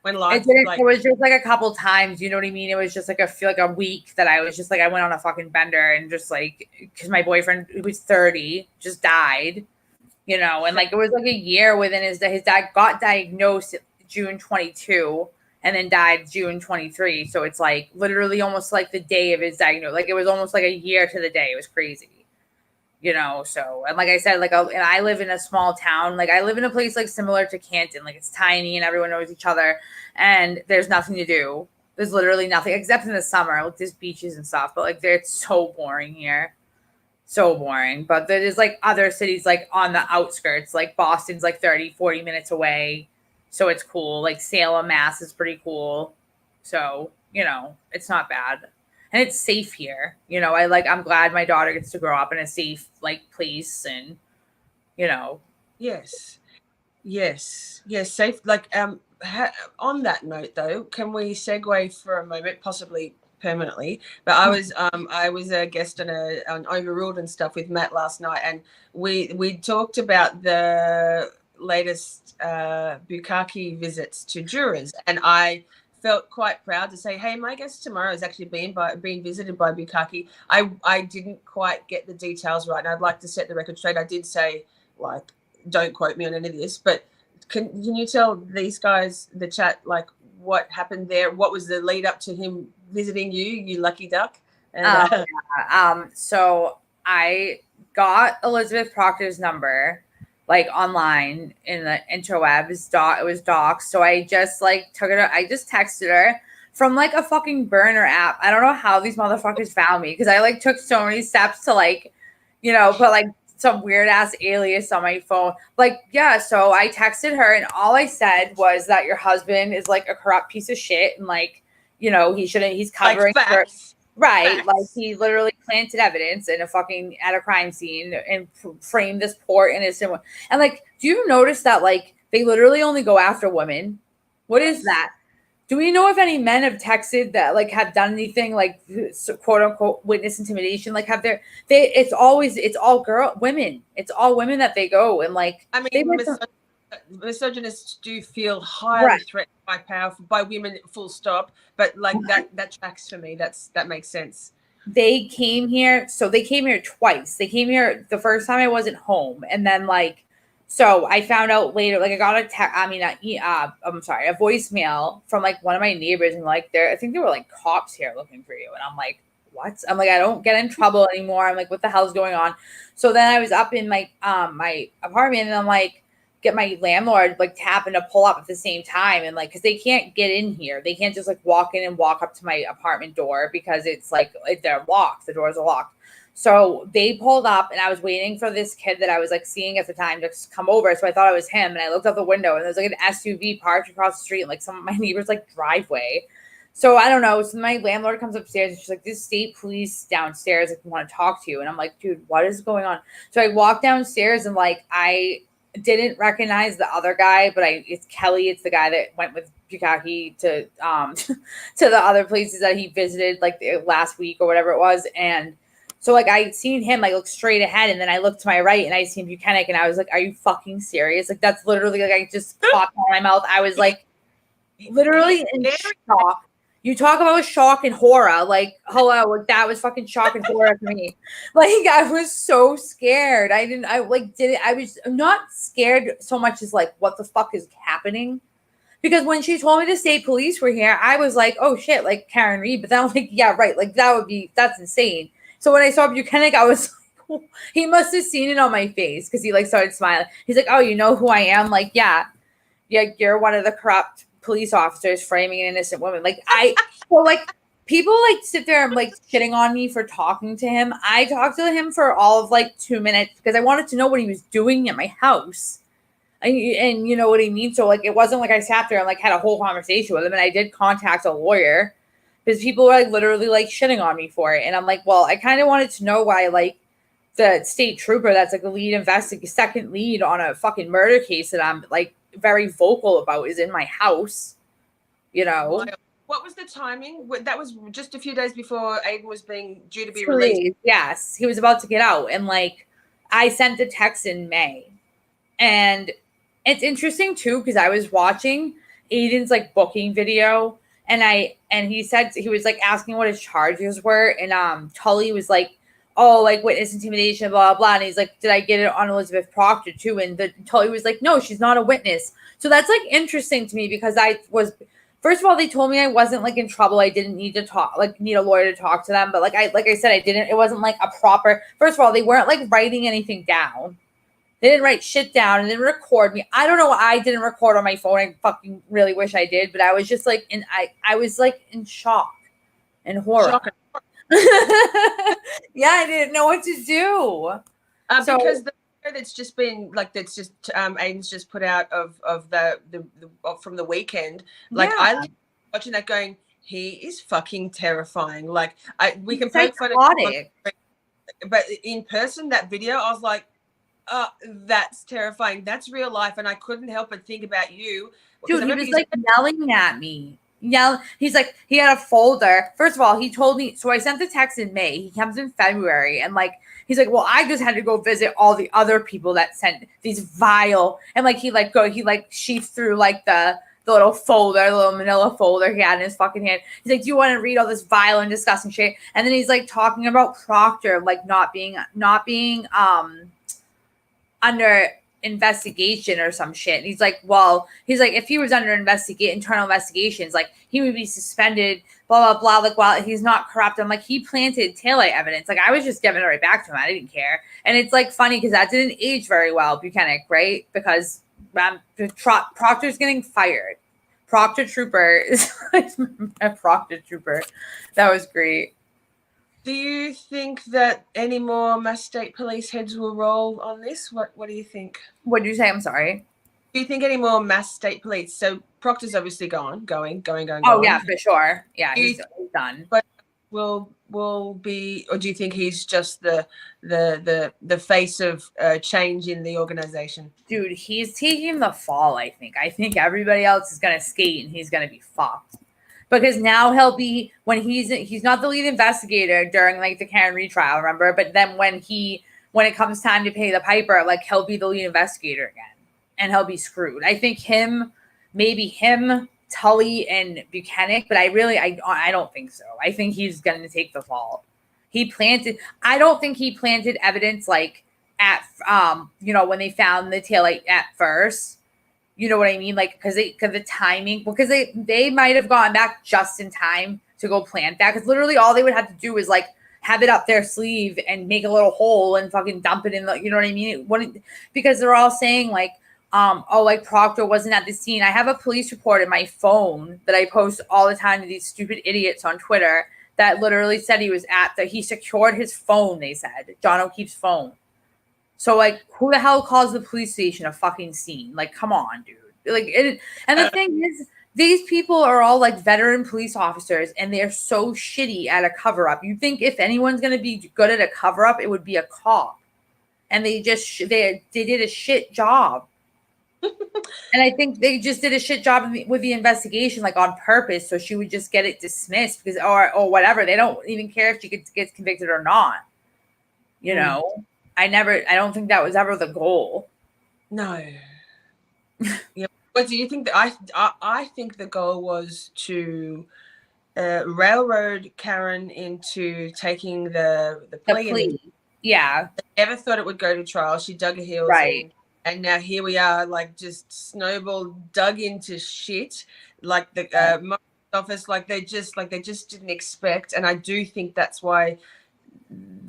when life it was just like a couple times, you know what I mean? It was just like a week that I was just like, I went on a fucking bender and just like, because my boyfriend, who was 30, just died, and like it was like a year within his dad got diagnosed June 22 and then died June 23. So it's like literally almost like the day of his diagnosis. Like, it was almost like a year to the day. It was crazy, so, and like I said, like, and I live in a small town. Like, I live in a place like similar to Canton. Like, it's tiny and everyone knows each other and there's nothing to do. There's literally nothing except in the summer. Like, there's beaches and stuff, but like, it's so boring here. So boring. But there's like other cities like on the outskirts, like Boston's like 30-40 minutes away. So it's cool. Like, Salem, Mass is pretty cool. So, it's not bad. And it's safe here. I'm glad my daughter gets to grow up in a safe, like, place and, Yes. Safe. Like, on that note though, can we segue for a moment, possibly permanently? But I was a guest on an Overruled and stuff with Matt last night, and we talked about the latest bukkake visits to jurors, and I felt quite proud to say, hey, my guest tomorrow is actually being visited by Bukaki. I didn't quite get the details right, and I'd like to set the record straight. I did say, like, don't quote me on any of this, but can you tell these guys, the chat, like, what happened there? What was the lead up to him visiting you, you lucky duck? And, So I got Elizabeth Proctor's number like online in the interwebs. It was docs. So I just like took it. I just texted her from like a fucking burner app. I don't know how these motherfuckers found me because I like took so many steps to like, you know, put like some weird ass alias on my phone. Like, yeah. So I texted her and all I said was that your husband is like a corrupt piece of shit and like, you know, he's covering like, facts. Right, Facts. like he literally planted evidence in at a crime scene and framed this poor innocent one. And like, do you notice that like they literally only go after women? What is that? Do we know if any men have texted that like have done anything like quote unquote witness intimidation? Like have it's all women. It's all women that they go and like. I mean, misogynists do feel highly threatened by women, full stop. But like that tracks for me. That makes sense. They came here twice. They came here the first time I wasn't home, and then like, so I found out later. Like I got a voicemail from like one of my neighbors, and like I think there were like cops here looking for you, and I'm like, what? I'm like, I don't get in trouble anymore. I'm like, what the hell's going on? So then I was up in my apartment, and I'm like, get my landlord like tapping to pull up at the same time, and like because they can't get in here, they can't just like walk in and walk up to my apartment door because it's like they're locked, the doors are locked. So they pulled up and I was waiting for this kid that I was like seeing at the time to come over, so I thought it was him, and I looked out the window and there's like an SUV parked across the street and like some of my neighbors like driveway. So I don't know, so my landlord comes upstairs and she's like, there's state police downstairs if you want to talk to you, and I'm like, dude, what is going on? So I walk downstairs and like I didn't recognize the other guy, but it's Kelly. It's the guy that went with Bukaki to to the other places that he visited like last week or whatever it was. And so like I seen him like look straight ahead, and then I looked to my right and I seen Buchanan, and I was like, are you fucking serious? Like that's literally like I just popped out of my mouth. I was like literally in shock. You talk about shock and horror, like hello, like that was fucking shock and horror for me. Like I was so scared. I was not scared so much as like what the fuck is happening? Because when she told me the state police were here, I was like, oh shit, like Karen Reed. But then I was like, yeah, right, like that's insane. So when I saw Buchanan, I was like, he must have seen it on my face because he like started smiling. He's like, oh, you know who I am? Like, yeah, you're one of the corrupt police officers framing an innocent woman. Like like people like sit there and like shitting on me for talking to him. I talked to him for all of like 2 minutes because I wanted to know what he was doing at my house. And you know what I mean? So like it wasn't like I sat there and like had a whole conversation with him, and I did contact a lawyer because people were like literally like shitting on me for it. And I'm like, well, I kind of wanted to know why like the state trooper that's like the lead second lead on a fucking murder case that I'm like very vocal about is in my house, you know. What was the timing? That was just a few days before Aiden was being due to be released. Yes, he was about to get out, and like I sent the text in May, and it's interesting too because I was watching Aiden's like booking video, and he said he was like asking what his charges were, and Tully was like, oh, like witness intimidation, blah, blah. And he's like, did I get it on Elizabeth Proctor too? And Tully was like, no, she's not a witness. So that's like interesting to me because first of all, they told me I wasn't like in trouble. I didn't need a lawyer to talk to them. But like I said, it wasn't like a proper, first of all, they weren't like writing anything down. They didn't write shit down and didn't record me. I don't know why I didn't record on my phone. I fucking really wish I did. But I was just like, I was like in shock and horror. Yeah, I didn't know what to do. Because the video that's just been like Aiden's just put out of the from the weekend. Like I was watching that going, he is fucking terrifying. Like we can poke fun at him, but in person, that video, I was like, that's terrifying. That's real life, and I couldn't help but think about you. Dude, he was like yelling at me. He's like, he had a folder. First of all, he told me, so I sent the text in May. He comes in February, and like, he's like, well, I just had to go visit all the other people that sent these vile, and like, he sheafed through like the the little folder, the little manila folder he had in his fucking hand. He's like, do you want to read all this vile and disgusting shit? And then he's like talking about Proctor like not being under investigation or some shit. And he's like, if he was under internal investigations, like he would be suspended, blah, blah, blah. Like, while he's not corrupt. I'm like, he planted taillight evidence. Like, I was just giving it right back to him. I didn't care. And it's like funny because that didn't age very well, Buchanan, right? Because Proctor's getting fired. Proctor Trooper is a Proctor Trooper. That was great. Do you think that any more Mass State Police heads will roll on this? What do you think? What did you say? I'm sorry. Do you think any more Mass State Police? So Proctor's obviously going. Oh yeah, for sure. Yeah, he's done. But will be, or do you think he's just the face of change in the organization? Dude, he's taking the fall. I think everybody else is gonna skate, and he's gonna be fucked. Because now he'll be, when he's not the lead investigator during like the Karen retrial, remember? But then when it comes time to pay the piper, like he'll be the lead investigator again, and he'll be screwed. I think maybe him, Tully, and Buchanan, but I don't think so. I think he's going to take the fall. I don't think he planted evidence like at when they found the taillight at first. You know what I mean? Like, because the timing, because they might have gotten back just in time to go plant that. Because literally all they would have to do is like have it up their sleeve and make a little hole and fucking dump it in the, you know what I mean? Because they're all saying like, like Proctor wasn't at the scene. I have a police report in my phone that I post all the time to these stupid idiots on Twitter that literally said he secured his phone, they said, John O'Keefe's phone. So, like, who the hell calls the police station a fucking scene? Like, come on, dude. And the thing is, these people are all, like, veteran police officers, and they're so shitty at a cover-up. You think if anyone's going to be good at a cover-up, it would be a cop. And they did a shit job. And I think they just did a shit job with the investigation, like, on purpose, so she would just get it dismissed because or whatever. They don't even care if she gets convicted or not. You know? I don't think that was ever the goal. No. Yeah. But do you think that I think the goal was to railroad Karen into taking the plea. Yeah. I never thought it would go to trial. She dug her heels in. And now here we are, like, just snowballed, dug into shit. Like the office, like they just didn't expect. And I do think that's why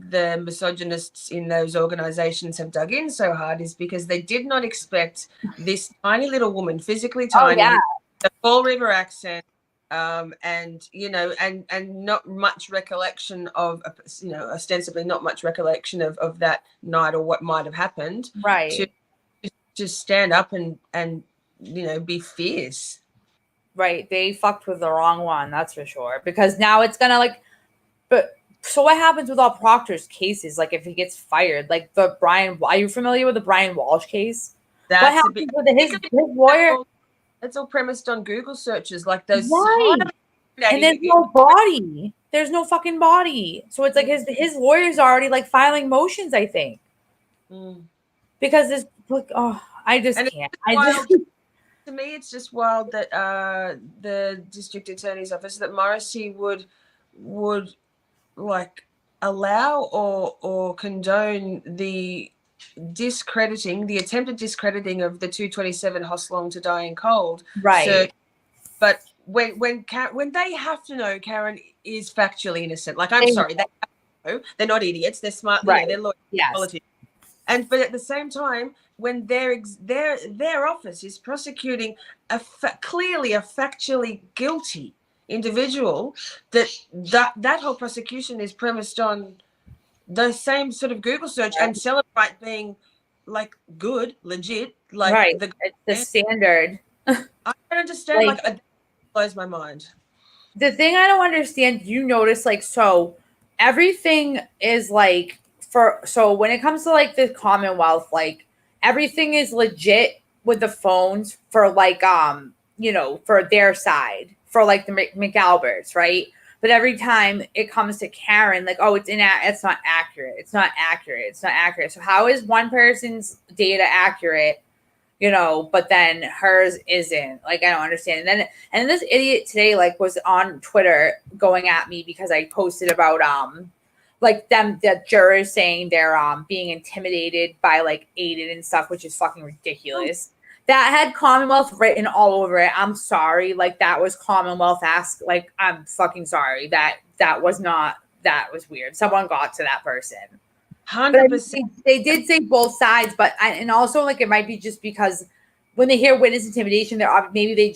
the misogynists in those organizations have dug in so hard, is because they did not expect this tiny little woman, physically tiny, the Fall River accent, and not much recollection of, ostensibly not much recollection of that night or what might have happened, right? To just stand up and be fierce. Right, they fucked with the wrong one, that's for sure. Because now it's gonna so what happens with all Proctor's cases? Like, if he gets fired, like are you familiar with the Brian Walsh case? What happens with his lawyer? It's all premised on Google searches, like those. Right. And there's no body. There's no fucking body. So it's like his lawyer's already like filing motions, I think. Because this, I just can't. To me, it's just wild that the district attorney's office, that Morrissey would like allow or condone the attempted discrediting of the 227 Hoslong to dying cold. Right. So, but when they have to know Karen is factually innocent, like, I'm sorry, they have to know. They're not idiots. They're smart. Right. They're lawyers, politicians. But at the same time, when their office is prosecuting clearly a factually guilty individual, that whole prosecution is premised on the same sort of Google search and Celebrate being like good, legit, like it's the standard. I don't understand. It blows my mind. The thing I don't understand, you notice, so everything is so when it comes to like the Commonwealth, like everything is legit with the phones for for their side, for like the McAlberts, right? But every time it comes to Karen, like, oh, it's not accurate. It's not accurate. It's not accurate. So how is one person's data accurate you know, but then hers isn't. Like, I don't understand. And then this idiot today, like, was on Twitter going at me because I posted about like the jurors saying they're being intimidated by like Aiden and stuff, which is fucking ridiculous. That had Commonwealth written all over it. I'm sorry. Like, that was Commonwealth ask. Like, I'm fucking sorry. That was not, that was weird. Someone got to that person. 100%. They did say both sides, but and also like it might be just because when they hear witness intimidation, maybe they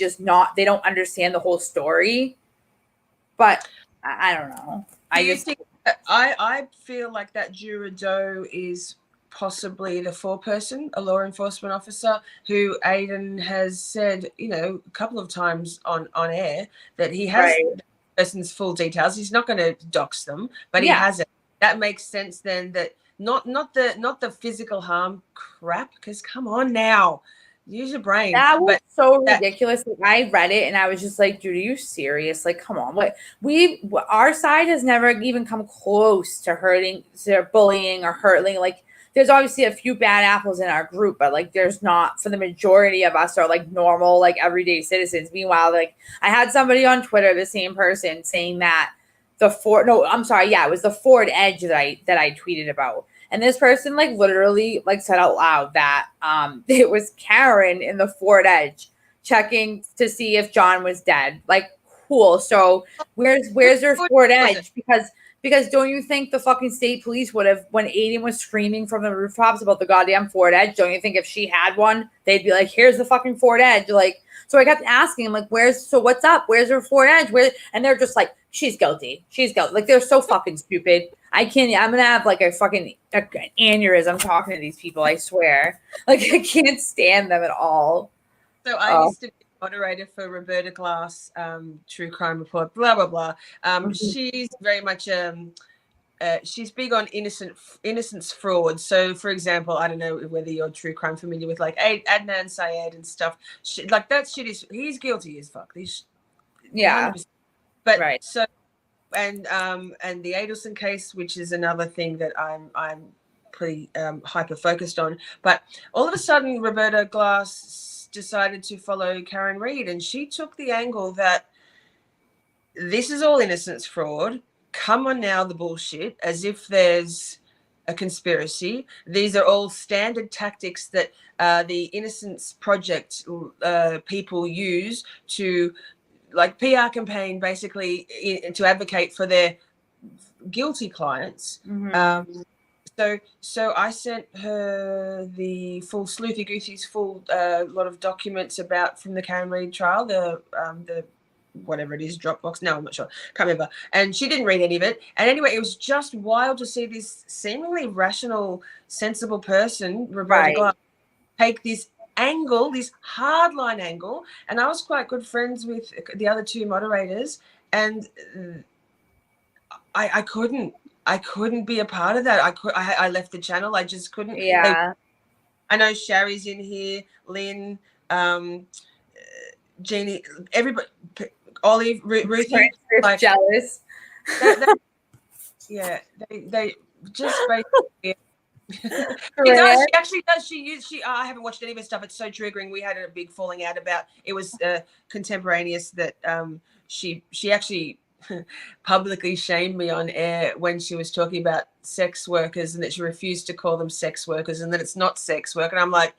don't understand the whole story. But I don't know. I feel like that juror Doe is possibly the foreperson, a law enforcement officer who Aiden has said, you know, a couple of times on air that he has the person's full details. He's not going to dox them, but he has it. That makes sense then, that not the physical harm crap, because come on now, use your brain. That was so ridiculous. Like, I read it and I was just like, dude, are you serious? Like, come on. What our side has never even come close to bullying or hurting. Like, there's obviously a few bad apples in our group, but like there's not, for the majority of us are like normal, like everyday citizens. Meanwhile, like I had somebody on Twitter, the same person, saying that it was the Ford Edge that I tweeted about. And this person like literally like said out loud that it was Karen in the Ford Edge checking to see if John was dead. Like, cool. So where's their Ford Edge? Because don't you think the fucking state police would have, when Aiden was screaming from the rooftops about the goddamn Ford Edge, don't you think if she had one, they'd be like, here's the fucking Ford Edge? Like, so I kept asking him, like, what's up? Where's her Ford Edge? And they're just like, she's guilty. She's guilty. Like, they're so fucking stupid. I'm going to have like a fucking aneurysm talking to these people, I swear. Like, I can't stand them at all. So I used to be moderator for Roberta Glass, True Crime Report, blah, blah, blah. She's very much, she's big on innocence fraud. So, for example, I don't know whether you're true crime familiar with like Adnan Syed and stuff. Like that shit he's guilty as fuck. Yeah. 100%. But so, and the Adelson case, which is another thing that I'm pretty hyper focused on. But all of a sudden, Roberta Glass decided to follow Karen Reid, and she took the angle that this is all innocence fraud. Come on now, the bullshit, as if there's a conspiracy. These are all standard tactics that the Innocence Project people use to, like, PR campaign, basically, to advocate for their guilty clients. So I sent her the full Sleuthy Goosey's full lot of documents from the Karen Reid trial, the whatever it is, Dropbox. No, I'm not sure. Can't remember. And she didn't read any of it. And anyway, it was just wild to see this seemingly rational, sensible person, Roberta Glass, take this angle, this hardline angle. And I was quite good friends with the other two moderators, and I couldn't be a part of that. I left the channel. I just couldn't. Yeah. I know Sherry's in here, Lynn, Jeannie, everybody, Olive, Ruthie, like, jealous. Yeah, they just basically. She actually does. I haven't watched any of her stuff. It's so triggering. We had a big falling out about it. Was contemporaneous that she actually publicly shamed me on air when she was talking about sex workers, and that she refused to call them sex workers, and that it's not sex work. And I'm like,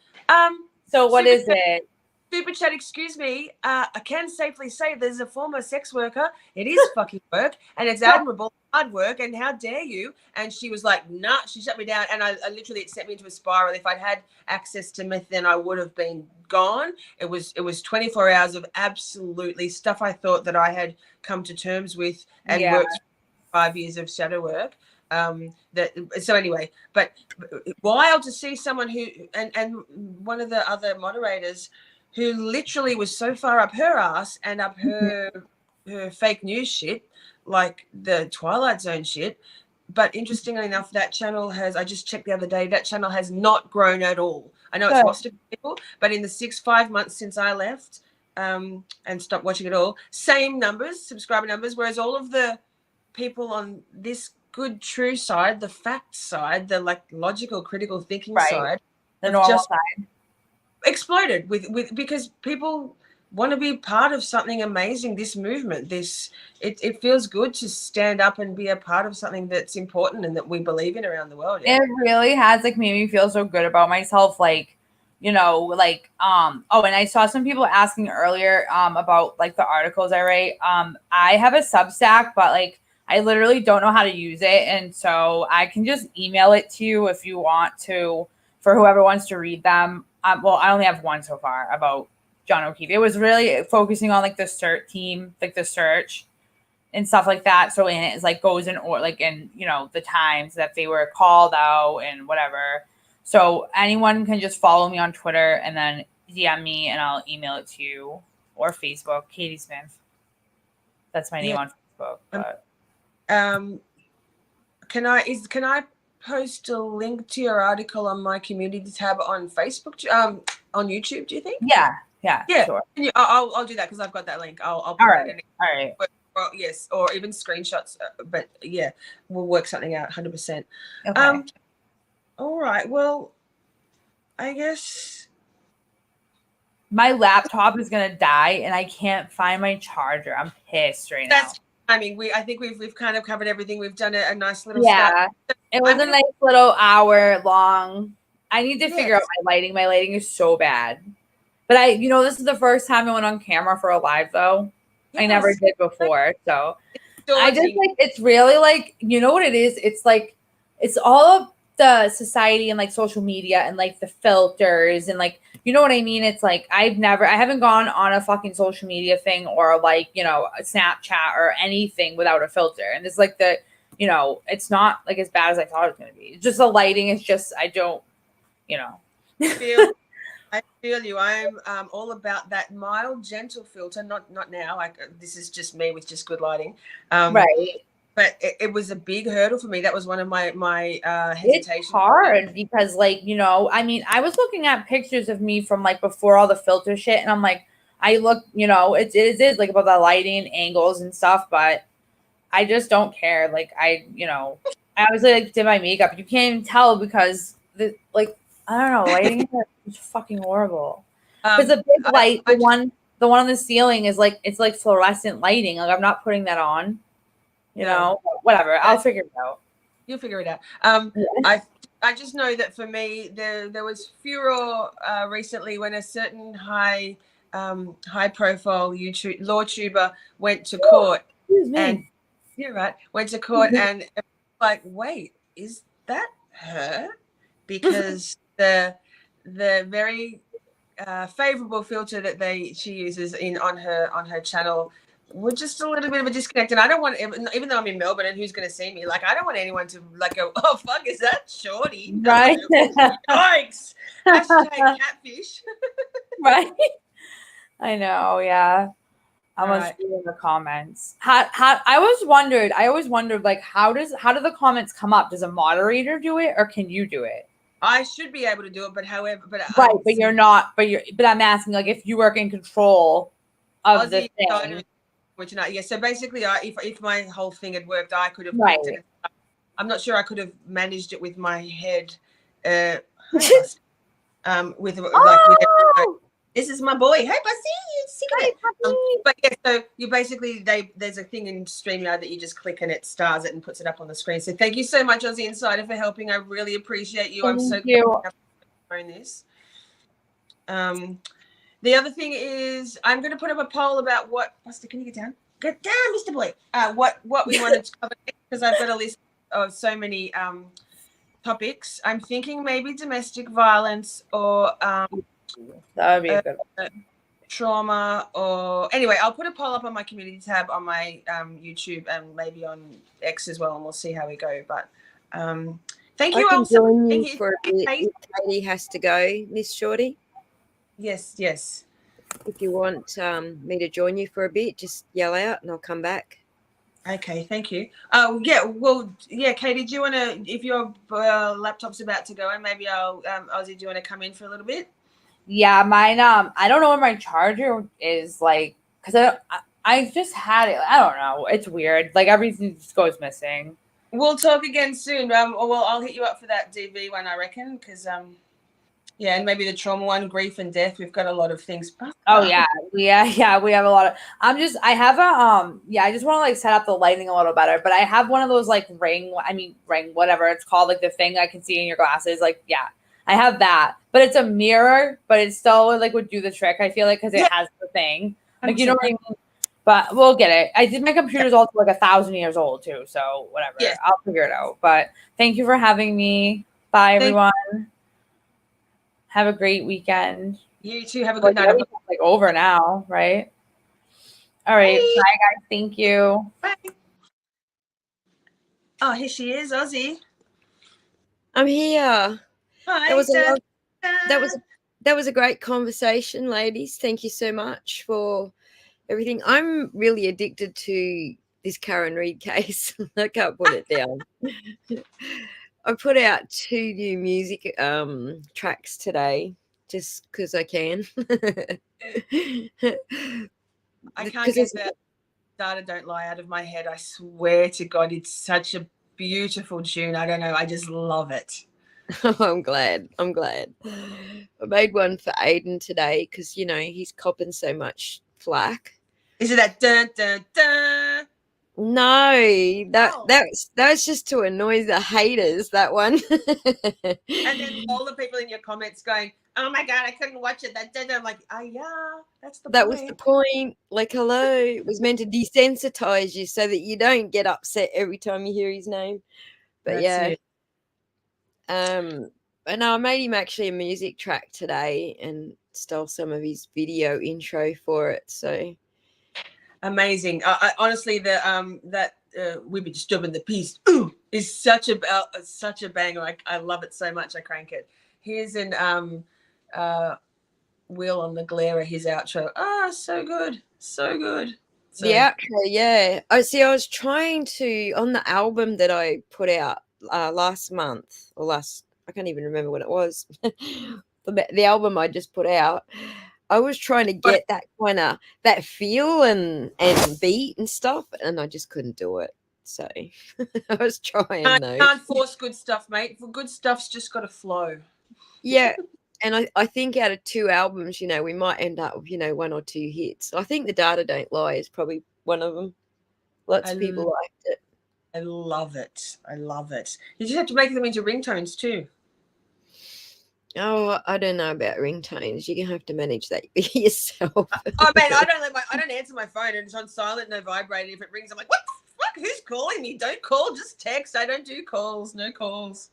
so what is it? Super chat, excuse me. I can safely say there's a former sex worker. It is fucking work, and it's admirable, hard work, and how dare you? And she was like, nah, she shut me down. And I literally, it sent me into a spiral. If I'd had access to meth, then I would have been gone. It was 24 hours of absolutely stuff I thought that I had come to terms with and worked 5 years of shadow work. So anyway, but wild to see someone who, and one of the other moderators who literally was so far up her ass and up her fake news shit, like the Twilight Zone shit. But interestingly enough, that channel has, I just checked the other day, that channel has not grown at all. I know it's lost a people, but in the 5 months since I left and stopped watching it all, same numbers, subscriber numbers, whereas all of the people on this good, true side, the fact side, the like logical, critical thinking side, the normal side, exploded with because people want to be part of something amazing. This movement, it feels good to stand up and be a part of something that's important and that we believe in around the world. Yeah. It really has like made me feel so good about myself. Like, you know, like oh, and I saw some people asking earlier about like the articles I write. I have a Substack, but like I literally don't know how to use it, and so I can just email it to you if you want to, for whoever wants to read them. Well, I only have one so far about John O'Keefe. It was really focusing on like the CERT team, like the search and stuff like that. So in it is like goes in or like in, you know, the times that they were called out and whatever. So anyone can just follow me on Twitter and then DM me and I'll email it to you, or Facebook, Katie Smith. That's my name on Facebook. But can I post a link to your article on my community tab on Facebook, on YouTube, do you think? Yeah, sure. I'll do that because I've got that link. I'll put that in. All right. Or, yes, or even screenshots. But yeah, we'll work something out. 100%. Okay. All right. Well, I guess my laptop is gonna die and I can't find my charger. I'm pissed right now. I mean, I think we've kind of covered everything. We've done a nice little start. It was a nice little hour long. I need to figure out my lighting. My lighting is so bad. But this is the first time I went on camera for a live though. Yes. I never did before. So I just like, it's really like, you know what it is? It's like, it's all of the society and like social media and like the filters and like, you know what I mean? It's like, I haven't gone on a fucking social media thing or like, a Snapchat or anything without a filter. And it's like it's not like as bad as I thought it was going to be. It's just the lighting is just, I don't, I feel you. I'm all about that mild, gentle filter. Not now. This is just me with just good lighting. Right. But it was a big hurdle for me. That was one of my hesitations. It's hard because, I mean, I was looking at pictures of me from like before all the filter shit, and I'm like, I look, it is like about the lighting and angles and stuff, but I just don't care. Like I obviously like did my makeup. You can't even tell because I don't know, lighting is fucking horrible. Because the big light, the one on the ceiling is like, it's like fluorescent lighting. Like I'm not putting that on. Whatever. I'll figure it out. You'll figure it out. I just know that for me, there was furor recently when a certain high profile YouTube law tuber went to court. And you're right, went to court and like, wait, is that her? Because the very favorable filter that she uses on her channel, we're just a little bit of a disconnect. And I don't want, even though I'm in Melbourne and who's going to see me, like I don't want anyone to like go, oh fuck, is that Shorty? Right. Yikes. Hashtag catfish. Right. I know. Yeah. I must be in the comments. How I always wondered like how do the comments come up? Does a moderator do it or can you do it? I should be able to do it, but right, but you're not. But I'm asking like if you work in control of the thing. Which not, yeah. So basically, if my whole thing had worked, I could have. Right. I'm not sure I could have managed it with my head. With this is my boy. Hey, Bussy, but yeah, so you basically there's a thing in StreamYard that you just click and it stars it and puts it up on the screen. So thank you so much, Aussie Insider, for helping. I really appreciate you. I'm so glad to have this. The other thing is I'm going to put up a poll about what. Buster, can you get down? Get down, Mr. Boy. What we wanted to cover because I've got a list of so many topics. I'm thinking maybe domestic violence or that would be a good one. Trauma or anyway, I'll put a poll up on my community tab on my YouTube and maybe on X as well, and we'll see how we go. But thank you all for a bit. Katie has to go, Miss Shorty. Yes. If you want me to join you for a bit, just yell out and I'll come back. Okay, thank you. Katie, do you want to, if your laptop's about to go in, maybe Ozzy, do you want to come in for a little bit? Yeah, mine, I don't know where my charger is, like, because I just had it. I don't know. It's weird. Like, everything just goes missing. We'll talk again soon. I'll hit you up for that DV one, I reckon, because Yeah, and maybe the trauma one, grief and death. We've got a lot of things. Oh yeah, we have a lot of. I have a I just want to like set up the lighting a little better, but I have one of those like ring, whatever it's called, like the thing I can see in your glasses. Like I have that, but it's a mirror, but it still like would do the trick. I feel like because it has the thing, like you know what I mean. But we'll get it. I did my computer's also like 1,000 years old too, so whatever. Yes. I'll figure it out. But thank you for having me. Bye everyone. Have a great weekend. You too. Have a good night. Like over now, right? All right. Bye, guys. Thank you. Bye. Oh, here she is, Ozzy. I'm here. Hi. That was a great conversation, ladies. Thank you so much for everything. I'm really addicted to this Karen Reid case. I can't put it down. I put out 2 new music tracks today just because I can. I can't get that Data Don't Lie out of my head. I swear to God, it's such a beautiful tune. I don't know. I just love it. Oh, I'm glad. I made one for Aiden today because, you know, he's copping so much flack. Is it that dun dun dun? No, that's just to annoy the haters, that one. And then all the people in your comments going, oh my God, I couldn't watch it. I'm like, oh yeah, that's the point. That was the point. Like, hello, it was meant to desensitize you so that you don't get upset every time you hear his name. But that's it. and I made him actually a music track today and stole some of his video intro for it. So amazing. I honestly, that we be disturbing the peace is such a banger. I love it so much. I crank it. Here's an Will on the glare of his outro. So good, so good. So, the outro, yeah. I was trying to, on the album that I put out last month I can't even remember when it was. the album I just put out. I was trying to get that kind of that feel and beat and stuff, and I just couldn't do it. So I was trying though. Can't force good stuff, mate. For good stuff's just got to flow. Yeah. And I think out of 2 albums, you know, we might end up with, you know, 1 or 2 hits. I think The Data Don't Lie is probably one of them. Lots of people liked it. I love it. I love it. You just have to make them into ringtones too. Oh, I don't know about ringtones. You're gonna have to manage that yourself. Oh man, I don't answer my phone, and it's on silent, no vibrating. If it rings, I'm like, what the fuck? Who's calling me? Don't call, just text. I don't do calls. No calls.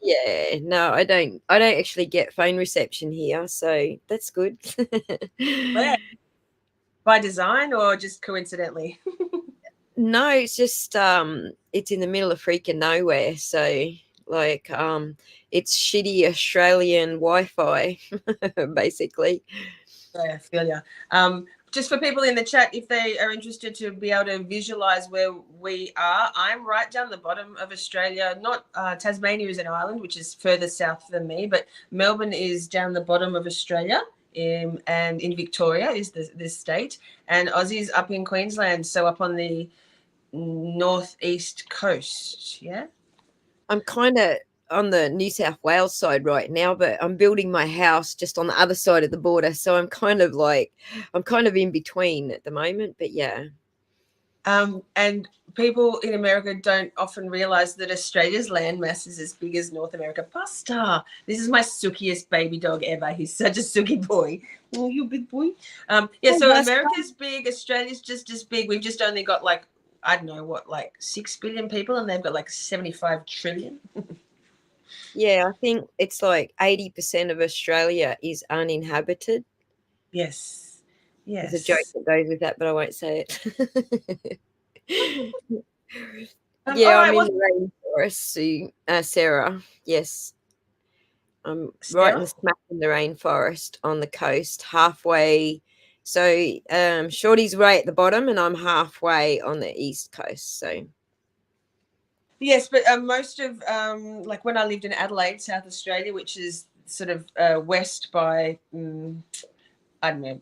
Yeah, no, I don't actually get phone reception here, so that's good. By design or just coincidentally? No, it's just it's in the middle of freaking nowhere, so like it's shitty Australian Wi-Fi basically. Yeah, I feel ya. Just for people in the chat, if they are interested to be able to visualize where we are, I'm right down the bottom of Australia. Not Tasmania is an island, which is further south than me, but Melbourne is down the bottom of Australia, and in Victoria is this state, and Aussie's up in Queensland, so up on the northeast coast. Yeah, I'm kind of on the New South Wales side right now, but I'm building my house just on the other side of the border, so I'm kind of in between at the moment. But yeah, and people in America don't often realize that Australia's landmass is as big as North America. Buster, this is my sookiest baby dog ever. He's such a sookie boy. Oh, you big boy. So America's big, Australia's just as big. We've just only got like, I don't know what, like 6 billion people, and they've got like 75 trillion. Yeah, I think it's like 80% of Australia is uninhabited. Yes. There's a joke that goes with that, but I won't say it. I'm in the rainforest, Sarah. Yes. I'm right in the smack in the rainforest on the coast, halfway. So Shorty's right at the bottom, and I'm halfway on the east coast. So yes, but most of like when I lived in Adelaide, South Australia, which is sort of west by I don't know,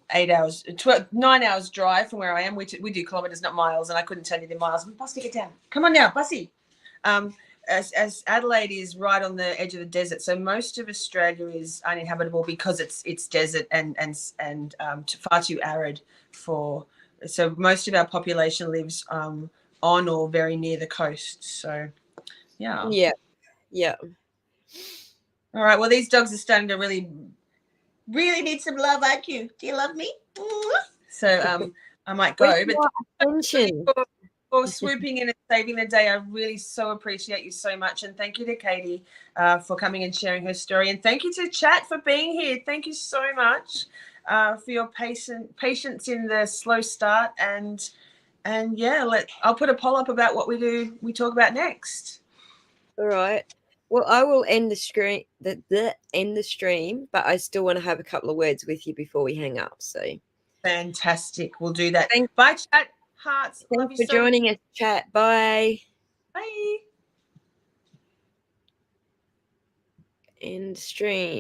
9 hours drive from where I am. We do kilometers, not miles, and I couldn't tell you the miles. Bussy, get down. Come on now, Bussy. as Adelaide is right on the edge of the desert, so most of Australia is uninhabitable because it's desert and far too arid for. So most of our population lives on or very near the coast. So, yeah. Yeah. Yeah. All right. Well, these dogs are starting to really need some love, aren't you? Do you love me? So I might go. With more attention. For swooping in and saving the day. I really so appreciate you so much. And thank you to Katie for coming and sharing her story. And thank you to chat for being here. Thank you so much for your patience in the slow start. And yeah, I'll put a poll up about what we talk about next. All right. Well, I will end the stream, end the stream, but I still want to have a couple of words with you before we hang up. So fantastic. We'll do that. Bye, chat. Hearts. Love you for joining us, chat. Bye. Bye. End stream.